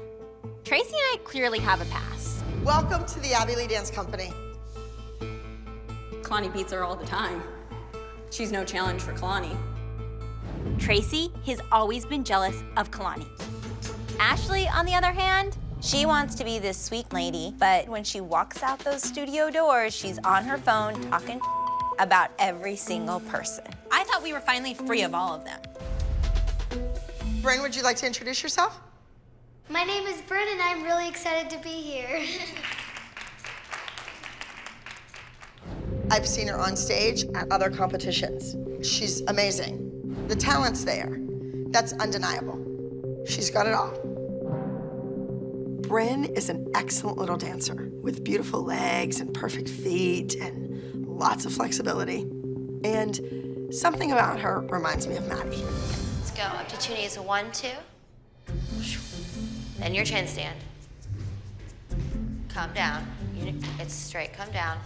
Tracy and I clearly have a past. Welcome to the Abby Lee Dance Company. Kalani beats her all the time. She's no challenge for Kalani. Tracy has always been jealous of Kalani. Ashley, on the other hand, she wants to be this sweet lady, but when she walks out those studio doors, she's on her phone talking about every single person. I thought we were finally free of all of them. Bryn, would you like to introduce yourself? My name is Bryn, and I'm really excited to be here. I've seen her on stage at other competitions. She's amazing. The talent's there. That's undeniable. She's got it all. Bryn is an excellent little dancer with beautiful legs and perfect feet and lots of flexibility. And something about her reminds me of Maddie. Let's go. Up to 2 knees. 1, 2. Then your chin stand. Come down. It's straight. Come down.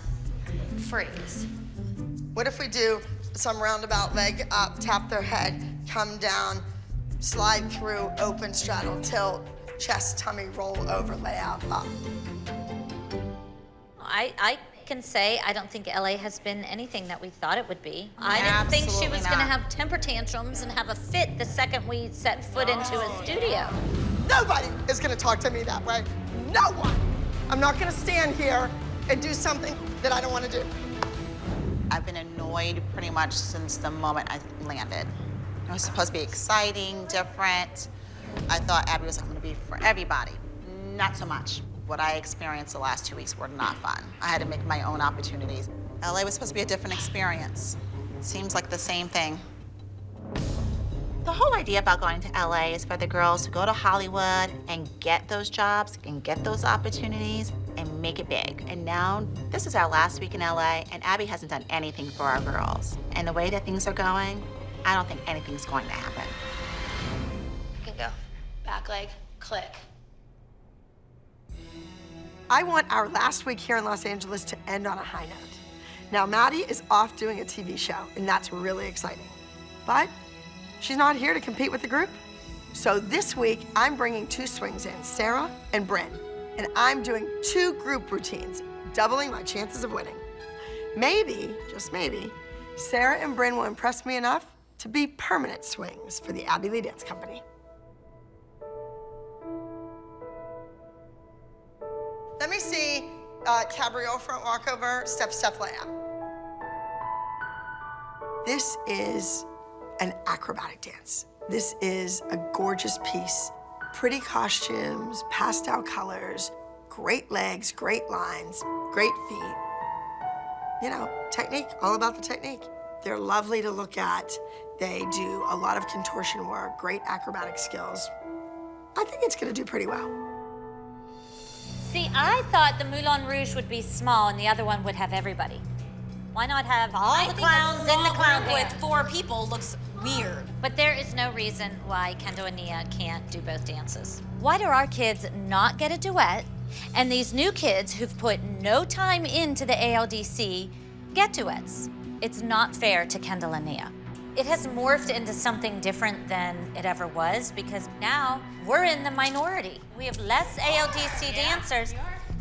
Freeze. What if we do some roundabout leg up, tap their head, come down, slide through, open straddle, tilt, chest, tummy, roll over, lay out, up. I can say I don't think LA has been anything that we thought it would be. I didn't think she was going to have temper tantrums and have a fit the second we set foot into a studio. Nobody is going to talk to me that way. No one. I'm not going to stand here and do something that I don't want to do. I've been annoyed pretty much since the moment I landed. It was supposed to be exciting, different. I thought Abby was going to be for everybody. Not so much. What I experienced the last 2 weeks were not fun. I had to make my own opportunities. LA was supposed to be a different experience. Seems like the same thing. The whole idea about going to LA is for the girls to go to Hollywood and get those jobs and get those opportunities and make it big. And now, this is our last week in LA, and Abby hasn't done anything for our girls. And the way that things are going, I don't think anything's going to happen. You can go. Back leg, click. I want our last week here in Los Angeles to end on a high note. Now, Maddie is off doing a TV show, and that's really exciting. But she's not here to compete with the group. So this week, I'm bringing 2 swings in, Sarah and Bryn. And I'm doing 2 group routines, doubling my chances of winning. Maybe, just maybe, Sarah and Bryn will impress me enough to be permanent swings for the Abby Lee Dance Company. Let me see cabriole front walkover, step layout. This is an acrobatic dance. This is a gorgeous piece. Pretty costumes, pastel colors, great legs, great lines, great feet. You know, technique, all about the technique. They're lovely to look at. They do a lot of contortion work, great acrobatic skills. I think it's gonna do pretty well. See, I thought the Moulin Rouge would be small and the other one would have everybody. Why not have all the clowns in the clown with 4 people looks weird. But there is no reason why Kendall and Nia can't do both dances. Why do our kids not get a duet, and these new kids who've put no time into the ALDC get duets? It's not fair to Kendall and Nia. It has morphed into something different than it ever was because now we're in the minority. We have less ALDC dancers.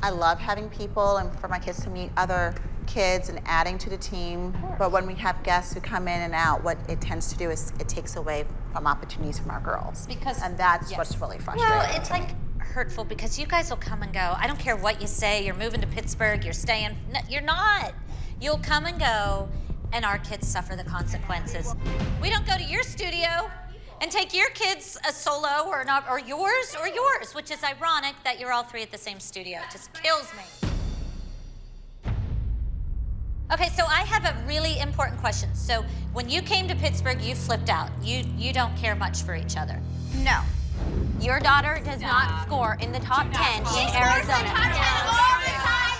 I love having people and for my kids to meet other kids and adding to the team. But when we have guests who come in and out, what it tends to do is it takes away from opportunities from our girls. And that's what's really frustrating. Well, it's like hurtful because you guys will come and go. I don't care what you say. You're moving to Pittsburgh. You're staying. No, you're not. You'll come and go, and our kids suffer the consequences. We don't go to your studio and take your kids a solo or yours, which is ironic that you're all 3 at the same studio. It just kills me. Okay, so I have a really important question. So when you came to Pittsburgh, you flipped out. You don't care much for each other. No. Your daughter does not score in the top 10 in Arizona.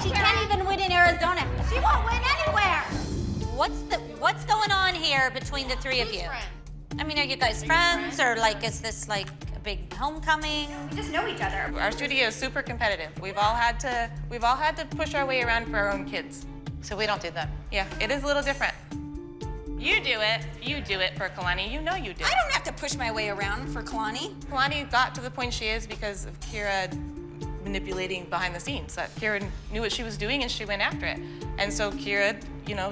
She can't even win in Arizona. She won't win anywhere. What's going on here between the 3 of you? I mean, are you guys friends, or like, is this like a big homecoming? We just know each other. Our studio is super competitive. We've all had to push our way around for our own kids. So we don't do that. Yeah, it is a little different. You do it for Kalani. You know you do. I don't have to push my way around for Kalani. Kalani got to the point she is because of Kira manipulating behind the scenes. That Kira knew what she was doing and she went after it. And so Kira,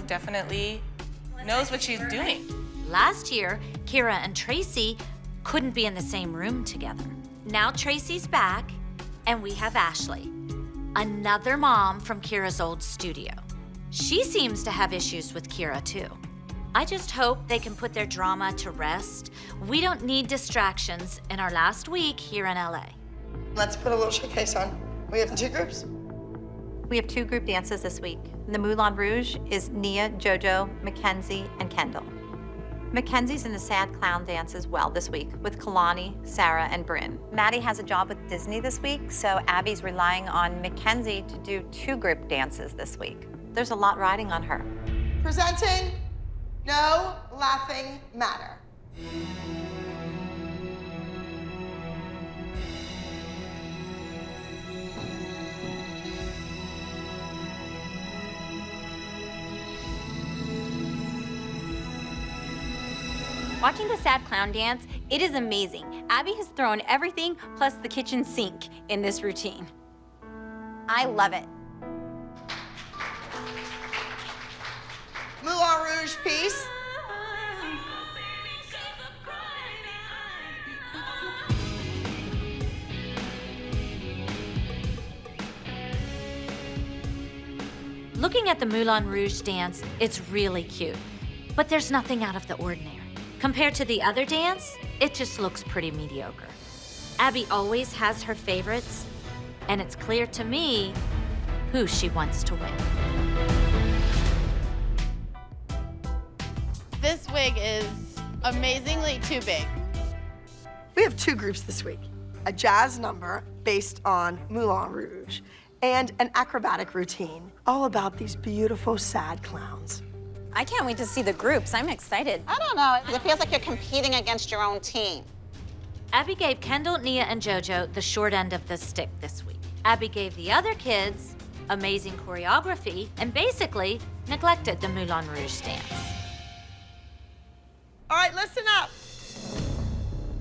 definitely knows what she's doing. Last year, Kira and Tracy couldn't be in the same room together. Now Tracy's back, and we have Ashley, another mom from Kira's old studio. She seems to have issues with Kira, too. I just hope they can put their drama to rest. We don't need distractions in our last week here in LA. Let's put a little showcase on. We have 2 groups. We have 2 group dances this week. The Moulin Rouge is Nia, Jojo, Mackenzie, and Kendall. Mackenzie's in the Sad Clown dance as well this week with Kalani, Sarah, and Bryn. Maddie has a job with Disney this week, so Abby's relying on Mackenzie to do 2 group dances this week. There's a lot riding on her. Presenting No Laughing Matter. Watching the Sad Clown dance, it is amazing. Abby has thrown everything plus the kitchen sink in this routine. I love it. Moulin Rouge piece. Looking at the Moulin Rouge dance, it's really cute, but there's nothing out of the ordinary. Compared to the other dance, it just looks pretty mediocre. Abby always has her favorites, and it's clear to me who she wants to win. This wig is amazingly too big. We have 2 groups this week. A jazz number based on Moulin Rouge and an acrobatic routine all about these beautiful sad clowns. I can't wait to see the groups. I'm excited. I don't know. It feels like you're competing against your own team. Abby gave Kendall, Nia, and JoJo the short end of the stick this week. Abby gave the other kids amazing choreography and basically neglected the Moulin Rouge dance. All right, listen up.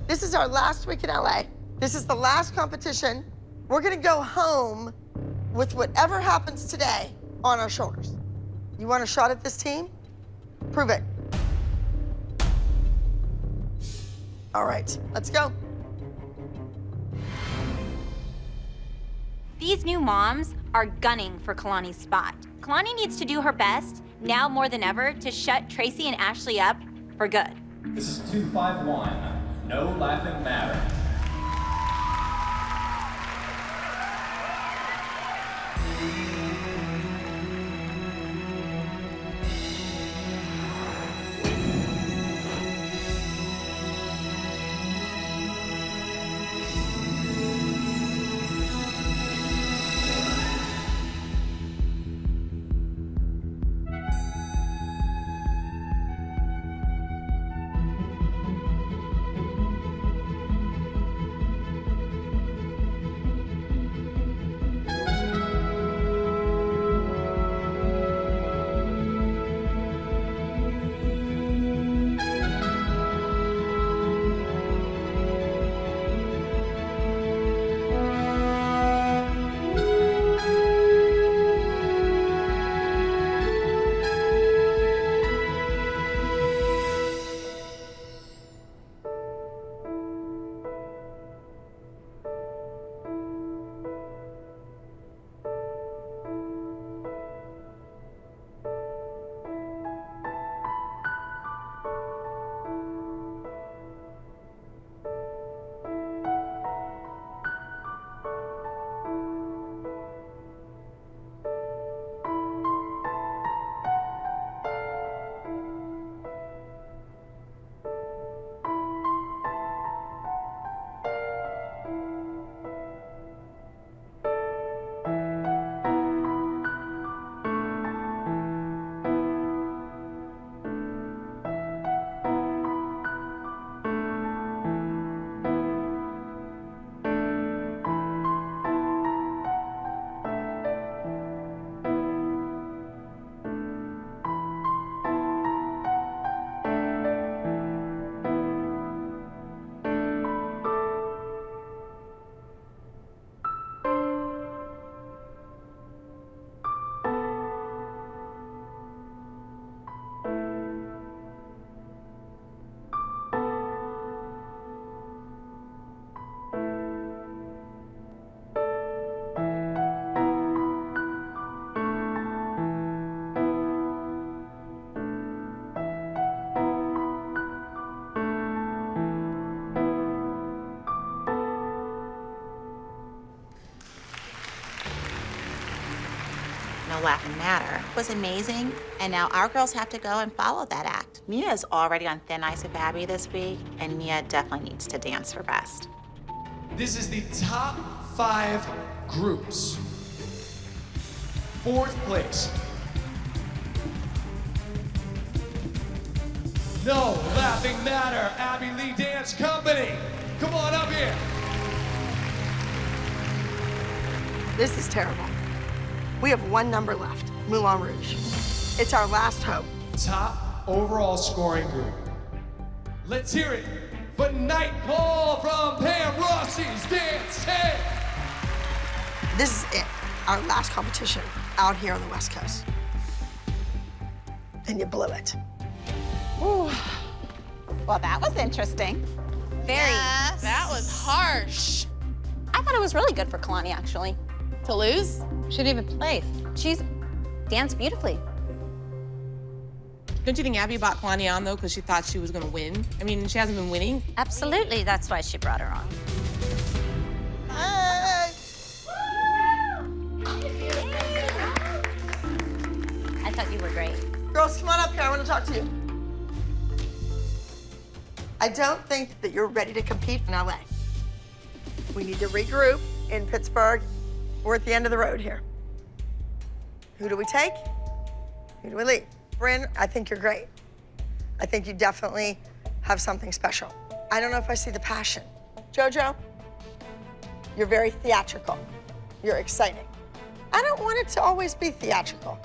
This is our last week in LA. This is the last competition. We're gonna go home with whatever happens today on our shoulders. You want a shot at this team? Prove it. All right, let's go. These new moms are gunning for Kalani's spot. Kalani needs to do her best, now more than ever, to shut Tracy and Ashley up for good. This is 251. No Laughing Matter. No Laughing Matter was amazing, and now our girls have to go and follow that act. Mia is already on thin ice with Abby this week, and Mia definitely needs to dance for best. This is the top 5 groups. 4th place. No Laughing Matter, Abby Lee Dance Company. Come on up here. This is terrible. We have one number left, Moulin Rouge. It's our last hope. Top overall scoring group. Let's hear it for Night Call from Pam Rossi's Dance 10. This is it, our last competition out here on the West Coast. And you blew it. Ooh. Well, that was interesting. Very. Yes. That was harsh. I thought it was really good for Kalani, actually. To lose? She didn't even play. She's danced beautifully. Don't you think Abby brought Kalani on, though, because she thought she was going to win? I mean, she hasn't been winning. Absolutely, that's why she brought her on. Hey! I thought you were great. Girls, come on up here, I want to talk to you. I don't think that you're ready to compete in LA. We need to regroup in Pittsburgh. We're at the end of the road here. Who do we take? Who do we leave? Bryn, I think you're great. I think you definitely have something special. I don't know if I see the passion. JoJo, you're very theatrical. You're exciting. I don't want it to always be theatrical.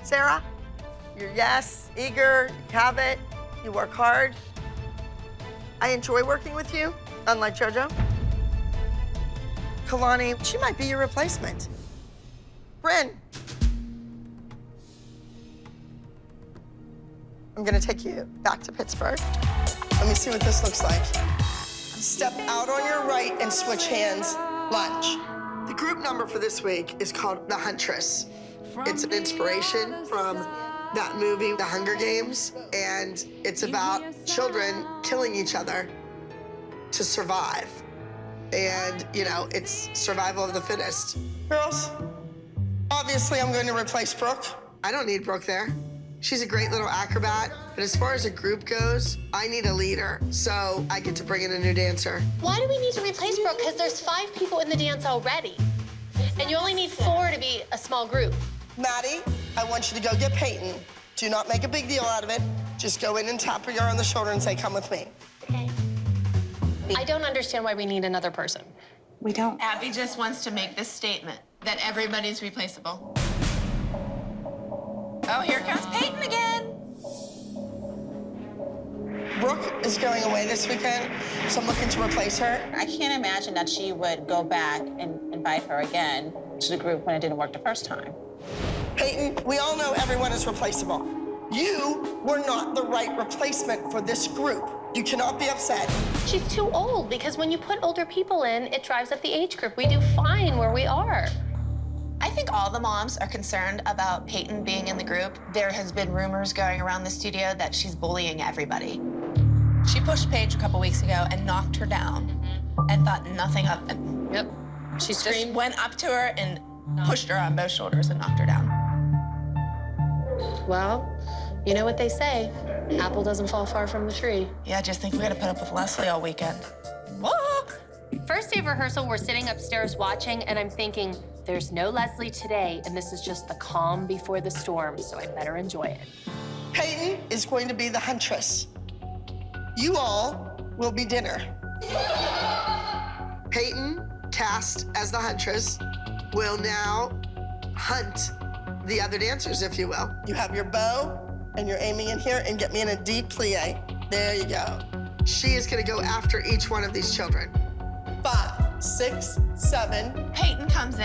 Sarah, you're yes, eager, you have it, you work hard. I enjoy working with you, unlike JoJo. Kalani, she might be your replacement. Bryn. I'm gonna take you back to Pittsburgh. Let me see what this looks like. Step out on your right and switch hands, lunge. The group number for this week is called the Huntress. It's an inspiration from that movie, The Hunger Games, and it's about children killing each other to survive. And, you know, it's survival of the fittest. Girls, obviously I'm going to replace Brooke. I don't need Brooke there. She's a great little acrobat, but as far as a group goes, I need a leader, so I get to bring in a new dancer. Why do we need to replace Brooke? Because there's 5 people in the dance already. And you only need 4 to be a small group. Maddie, I want you to go get Peyton. Do not make a big deal out of it. Just go in and tap her on the shoulder and say, come with me. Okay. I don't understand why we need another person. We don't. Abby just wants to make this statement that everybody's replaceable. Oh, here comes Peyton again. Brooke is going away this weekend, so I'm looking to replace her. I can't imagine that she would go back and invite her again to the group when it didn't work the first time. Peyton, we all know everyone is replaceable. You were not the right replacement for this group. You cannot be upset. She's too old because when you put older people in, it drives up the age group. We do fine where we are. I think all the moms are concerned about Peyton being in the group. There has been rumors going around the studio that she's bullying everybody. She pushed Paige a couple weeks ago and knocked her down and thought nothing of it. Yep. She screamed. Just went up to her and pushed her on both shoulders and knocked her down. Well, you know what they say, apple doesn't fall far from the tree. Yeah, I just think we gotta put up with Leslie all weekend. First day of rehearsal, we're sitting upstairs watching, and I'm thinking, there's no Leslie today, and this is just the calm before the storm, so I better enjoy it. Peyton is going to be the Huntress. You all will be dinner. Peyton, cast as the Huntress, will now hunt the other dancers, if you will. You have your bow, and you're aiming in here, and get me in a deep plie. There you go. She is gonna go after each one of these children. 5, 6, 7. Peyton comes in,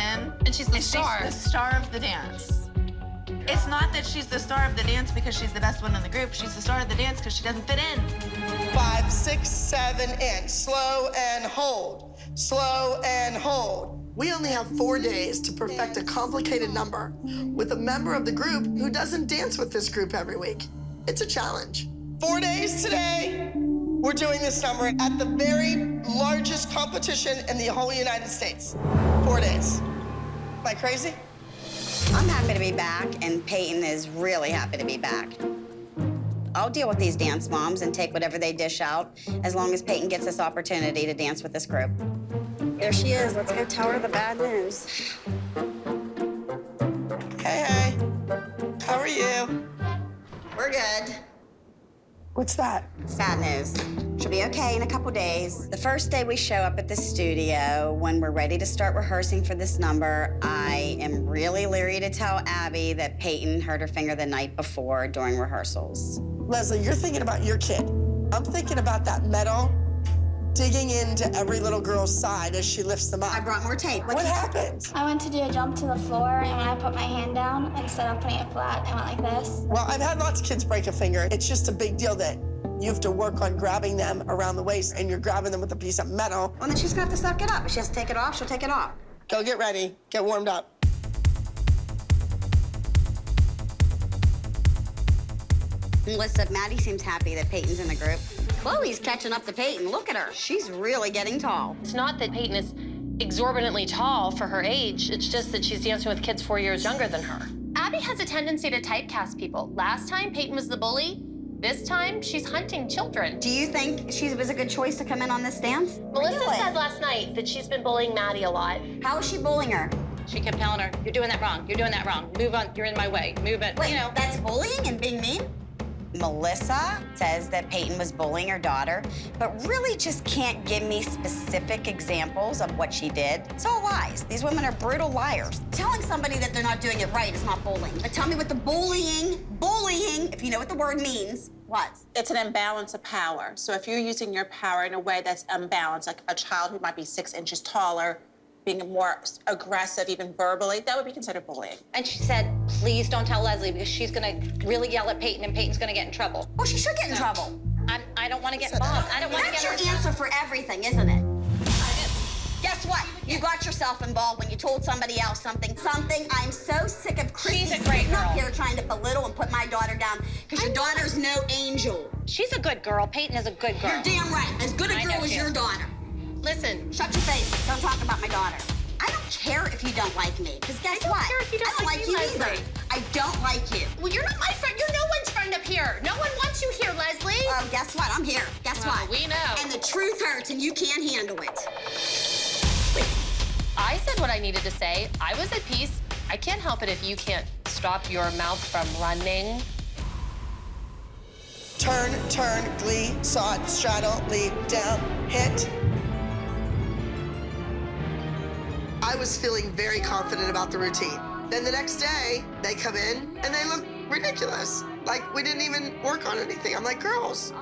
and she's the star. She's the star of the dance. It's not that she's the star of the dance because she's the best one in the group. She's the star of the dance because she doesn't fit in. 5, 6, 7, and slow and hold. Slow and hold. We only have 4 days to perfect a complicated number with a member of the group who doesn't dance with this group every week. It's a challenge. 4 days today, we're doing this number at the very largest competition in the whole United States. 4 days. Am I crazy? I'm happy to be back, and Peyton is really happy to be back. I'll deal with these dance moms and take whatever they dish out, as long as Peyton gets this opportunity to dance with this group. There she is. Let's go tell her the bad news. Hey. How are you? We're good. What's that? Sad news. She'll be okay in a couple days. The first day we show up at the studio, when we're ready to start rehearsing for this number, I am really leery to tell Abby that Peyton hurt her finger the night before during rehearsals. Leslie, you're thinking about your kid. I'm thinking about that metal digging into every little girl's side as she lifts them up. I brought more tape. What happened? I went to do a jump to the floor, and when I put my hand down, instead of putting it flat, I went like this. Well, I've had lots of kids break a finger. It's just a big deal that you have to work on grabbing them around the waist, and you're grabbing them with a piece of metal. Well, then she's gonna have to suck it up. If she has to take it off, she'll take it off. Go get ready. Get warmed up. Melissa, Maddie seems happy that Peyton's in the group. Chloe's catching up to Peyton. Look at her. She's really getting tall. It's not that Peyton is exorbitantly tall for her age. It's just that she's dancing with kids 4 years younger than her. Abby has a tendency to typecast people. Last time, Peyton was the bully. This time, she's hunting children. Do you think she was a good choice to come in on this dance? Melissa said last night that she's been bullying Maddie a lot. How is she bullying her? She kept telling her, "You're doing that wrong. You're doing that wrong. Move on. You're in my way. Move it." Wait, You know. that's bullying and being mean? Melissa says that Peyton was bullying her daughter, but really just can't give me specific examples of what she did. It's all lies. These women are brutal liars. Telling somebody that they're not doing it right is not bullying. But tell me what the bullying, if you know what the word means, was. It's an imbalance of power. So if you're using your power in a way that's unbalanced, like a child who might be 6 inches taller, being more aggressive, even verbally, that would be considered bullying. And she said, "Please don't tell Leslie because she's gonna really yell at Peyton and Peyton's gonna get in trouble." Well, she should get in trouble. I don't want to get involved. I don't want to get That's your answer for everything, isn't it? Guess what? You got yourself involved when you told somebody else something. I'm so sick of Chrissy She's a great sitting up girl. here trying to belittle and put my daughter down because your daughter's no angel. She's a good girl. Peyton is a good girl. You're damn right. As good a I girl know as she your is. daughter. Listen, Shut your face. Don't talk about my daughter. I don't care if you don't like me, because guess what? care if you don't I don't like like me, you either. Leslie. I don't like you. well, you're not my friend. You're no one's friend up here. No one wants you here, Leslie. Well, guess what? I'm here. Guess Well, what? we know. And the truth hurts, and you can't handle it. I said what I needed to say. I was at peace. I can't help it if you can't stop your mouth from running. Turn, glee, sod, straddle, lead, down, hit. I was feeling very confident about the routine. Then the next day, they come in and they look ridiculous. Like we didn't even work on anything. I'm like, girls,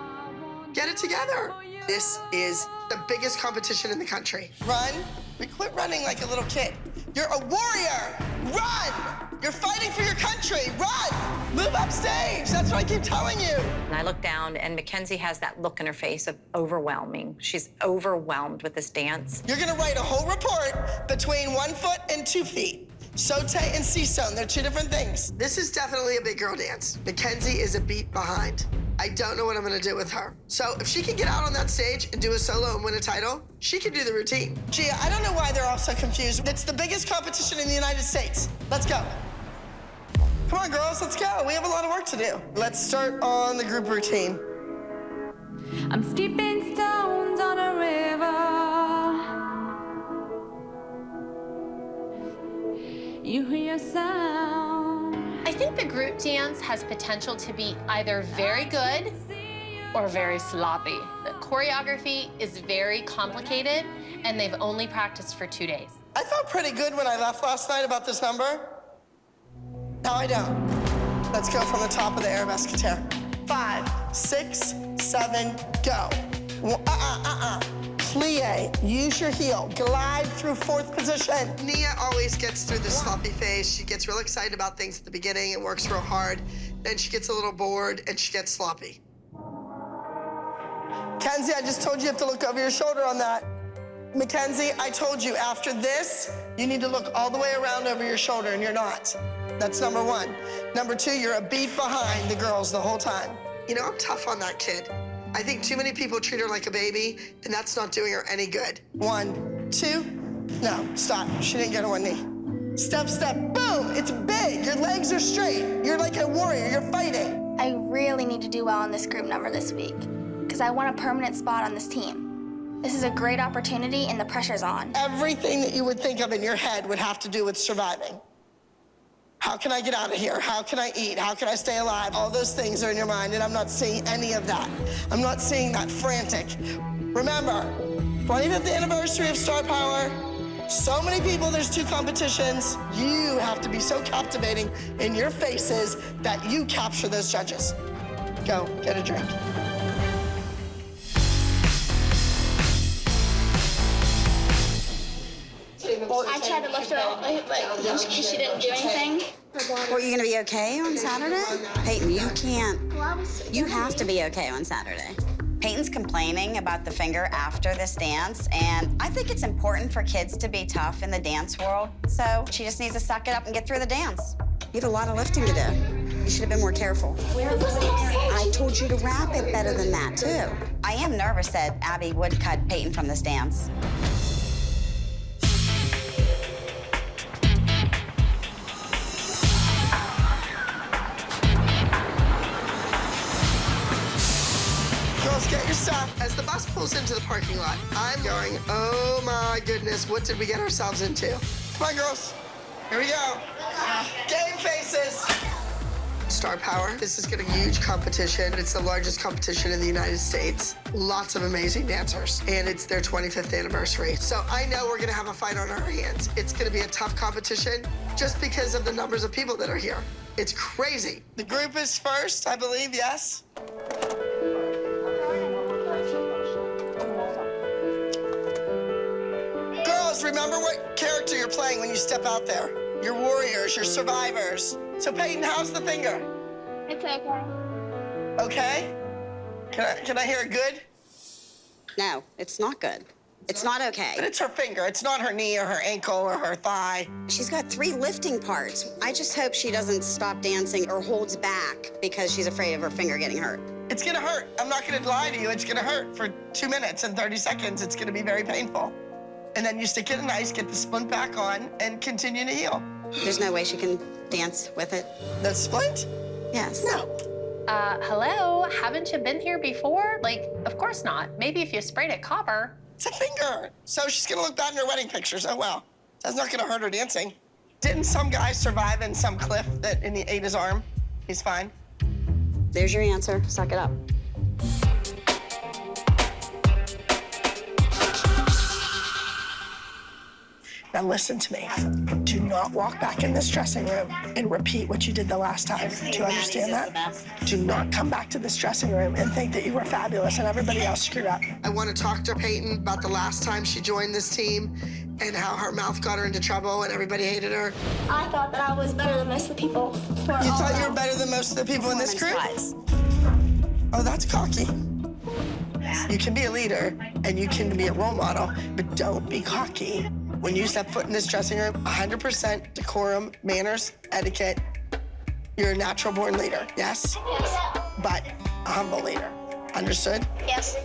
get it together. This is the biggest competition in the country. Run. We quit running like a little kid. You're a warrior. Run. You're fighting for your country. Run. Move upstage. That's what I keep telling you. And I look down, and Mackenzie has that look in her face of overwhelming. She's overwhelmed with this dance. You're gonna write a whole report between 1 foot and 2 feet. Saute and C-stone, they're two different things. This is definitely a big girl dance. Mackenzie is a beat behind. I don't know what I'm gonna do with her. So if she can get out on that stage and do a solo and win a title, she can do the routine. Gia, I don't know why they're all so confused. It's the biggest competition in the United States. Let's go. Come on, girls, let's go. We have a lot of work to do. Let's start on the group routine. I'm steeping stones on a river. You hear a sound. I think the group dance has potential to be either very good or very sloppy. The choreography is very complicated, and they've only practiced for 2 days. I felt pretty good when I left last night about this number. Now I don't. Let's go from the top of the arabesque guitar. 5, 6, 7, go. Plie, use your heel. Glide through 4th position. Nia always gets through the sloppy phase. She gets real excited about things at the beginning and works real hard. Then she gets a little bored and she gets sloppy. Kenzie, I just told you have to look over your shoulder on that. Mackenzie, I told you after this, you need to look all the way around over your shoulder, and you're not. That's number 1. Number 2, you're a beat behind the girls the whole time. You know, I'm tough on that kid. I think too many people treat her like a baby, and that's not doing her any good. 1, 2, no, stop. She didn't get on one knee. Step, step, boom. It's big. Your legs are straight. You're like a warrior. You're fighting. I really need to do well on this group number this week because I want a permanent spot on this team. This is a great opportunity and the pressure's on. Everything that you would think of in your head would have to do with surviving. How can I get out of here? How can I eat? How can I stay alive? All those things are in your mind, and I'm not seeing any of that. I'm not seeing that frantic. Remember, 25th anniversary of Star Power. So many people, there's 2 competitions. You have to be so captivating in your faces that you capture those judges. Go, get a drink. I tried to lift her up, but she didn't do anything. Were you gonna be okay on Saturday? Peyton, you can't. You have to be okay on Saturday. Peyton's complaining about the finger after this dance, and I think it's important for kids to be tough in the dance world, so she just needs to suck it up and get through the dance. You have a lot of lifting to do. You should have been more careful. I told you to wrap it better than that, too. I am nervous that Abby would cut Peyton from this dance. Girls, get your stuff. As the bus pulls into the parking lot, I'm going, oh my goodness, what did we get ourselves into? Come on, girls. Here we go. Game faces. Star Power. This is getting a huge competition. It's the largest competition in the United States. Lots of amazing dancers, and it's their 25th anniversary. So I know we're gonna have a fight on our hands. It's gonna be a tough competition just because of the numbers of people that are here. It's crazy. The group is first, I believe, yes? Girls, remember what character you're playing when you step out there. You're warriors, you're survivors. So Peyton, how's the finger? It's okay. Okay? Can I hear it good? No, it's not good. It's not okay. But it's her finger. It's not her knee or her ankle or her thigh. She's got 3 lifting parts. I just hope she doesn't stop dancing or holds back because she's afraid of her finger getting hurt. It's gonna hurt. I'm not gonna lie to you. It's gonna hurt for 2 minutes and 30 seconds. It's gonna be very painful. And then you stick it in ice, get the splint back on, and continue to heal. There's no way she can dance with it. The splint? Yes. No. Hello? Haven't you been here before? Like, of course not. Maybe if you sprayed it copper. It's a finger. So she's gonna look bad in her wedding pictures. Oh, well. That's not gonna hurt her dancing. Didn't some guy survive in some cliff and he ate his arm? He's fine. There's your answer. Suck it up. Now listen to me. Do not walk back in this dressing room and repeat what you did the last time. Do you understand that? Do not come back to this dressing room and think that you were fabulous and everybody else screwed up. I want to talk to Peyton about the last time she joined this team and how her mouth got her into trouble and everybody hated her. I thought that I was better than most of the people. You thought you were better than most of the people in this group? Oh, that's cocky. You can be a leader and you can be a role model, but don't be cocky. When you step foot in this dressing room, 100% decorum, manners, etiquette. You're a natural-born leader, yes? Yes. But a humble leader. Understood? Yes.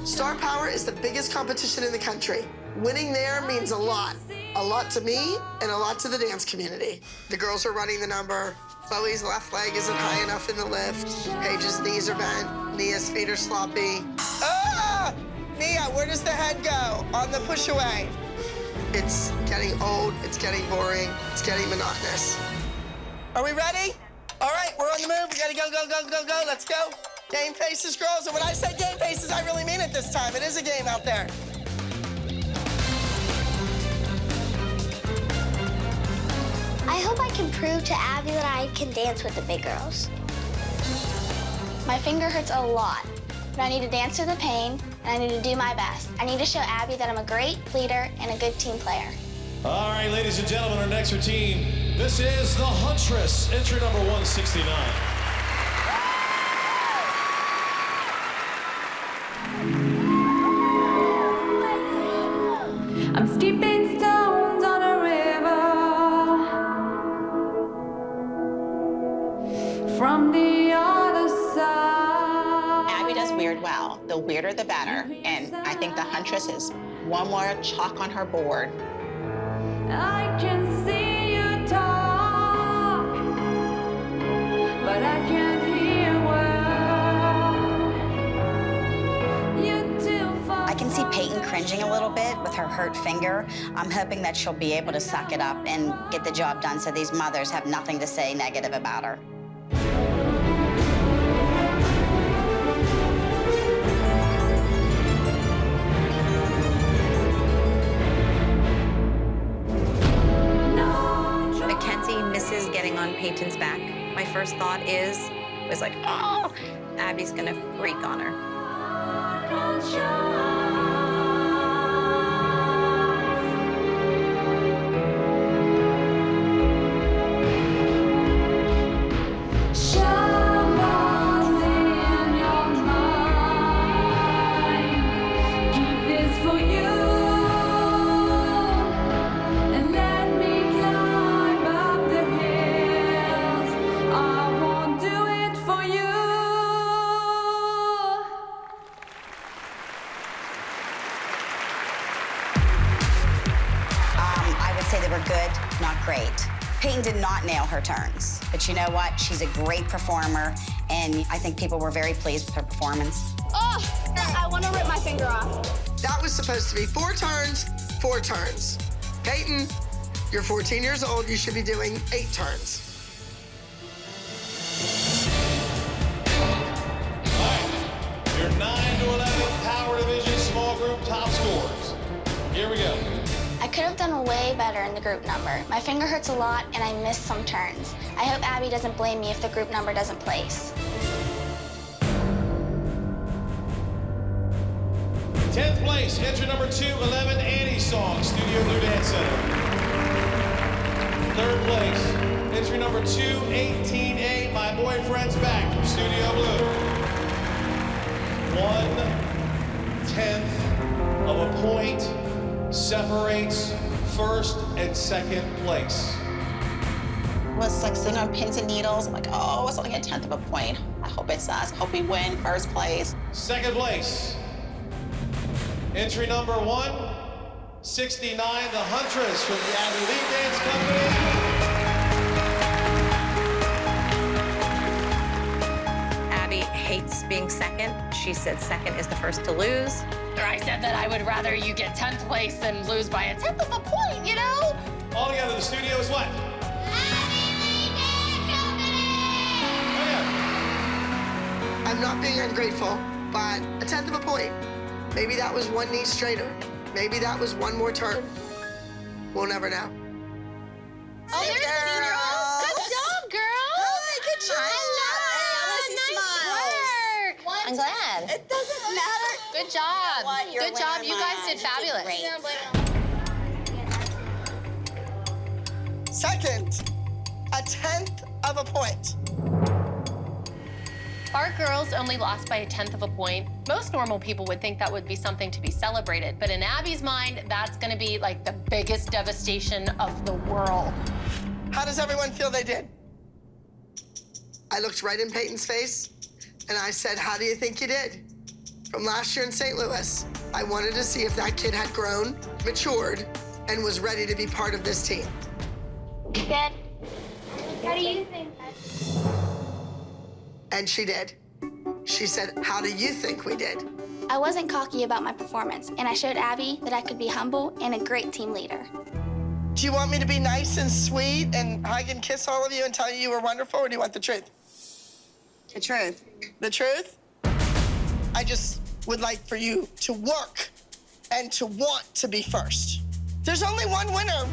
Star Power is the biggest competition in the country. Winning there means a lot. A lot to me and a lot to the dance community. The girls are running the number. Chloe's left leg isn't high enough in the lift. Paige's knees are bent. Nia's feet are sloppy. Ah! Nia, where does the head go on the push away? It's getting old, it's getting boring, it's getting monotonous. Are we ready? All right, we're on the move. We gotta go, go, go, go, go. Let's go. Game faces, girls. And when I say game faces, I really mean it this time. It is a game out there. I hope I can prove to Abby that I can dance with the big girls. My finger hurts a lot, but I need to dance through the pain, and I need to do my best. I need to show Abby that I'm a great leader and a good team player. All right, ladies and gentlemen, our next routine. This is the Huntress, entry number 169. I'm steeping stones on a river from the other side. Abby does weird well. The weirder, the better. And I think the Huntress is one more chalk on her board. I can see you talk, but I can't hear a word. You do. I can see Peyton cringing a little bit with her hurt finger. I'm hoping that she'll be able to suck it up and get the job done so these mothers have nothing to say negative about her. Mackenzie misses getting on Peyton's back. My first thought was like, oh, Abby's gonna freak on her. Say they were good, not great. Peyton did not nail her turns, but you know what? She's a great performer, and I think people were very pleased with her performance. Oh, I want to rip my finger off. That was supposed to be 4 turns, 4 turns. Peyton, you're 14 years old. You should be doing 8 turns. All right, your 9 to 11 Power Division small group top scorers. Here we go. I could have done way better in the group number. My finger hurts a lot, and I missed some turns. I hope Abby doesn't blame me if the group number doesn't place. 10th place, entry number 211, Annie's song, Studio Blue Dance Center. 3rd place, entry number 218A, My Boyfriend's Back from Studio Blue. 1/10 of a point separates 1st and 2nd place. Was like sitting on pins and needles. I'm like, oh, it's only a 1/10 of a point. I hope it's us. I hope we win 1st place. 2nd place, entry number 169, the Huntress from the Elite Dance Company. Abby hates being second. She said second is the first to lose. I said that I would rather you get 10th place than lose by 1/10 of a point, you know? All together, the studio is what? I'm not being ungrateful, but 1/10 of a point. Maybe that was 1 knee straighter. Maybe that was 1 more turn. We'll never know. Oh, there's girls. Good job, girls. Hey, good job. I'm glad. It doesn't matter. Good job. You're Good job. winning You guys mine. did fabulous. Second, 1/10 of a point. Our girls only lost by 1/10 of a point. Most normal people would think that would be something to be celebrated, but in Abby's mind, that's gonna be like the biggest devastation of the world. How does everyone feel they did? I looked right in Peyton's face, and I said, how do you think you did? From last year in St. Louis, I wanted to see if that kid had grown, matured, and was ready to be part of this team. Good. How do you think? And she did. She said, how do you think we did? I wasn't cocky about my performance, and I showed Abby that I could be humble and a great team leader. Do you want me to be nice and sweet and hug and kiss all of you and tell you you were wonderful, or do you want the truth? The truth. The truth? I just would like for you to work and to want to be first. There's only one winner.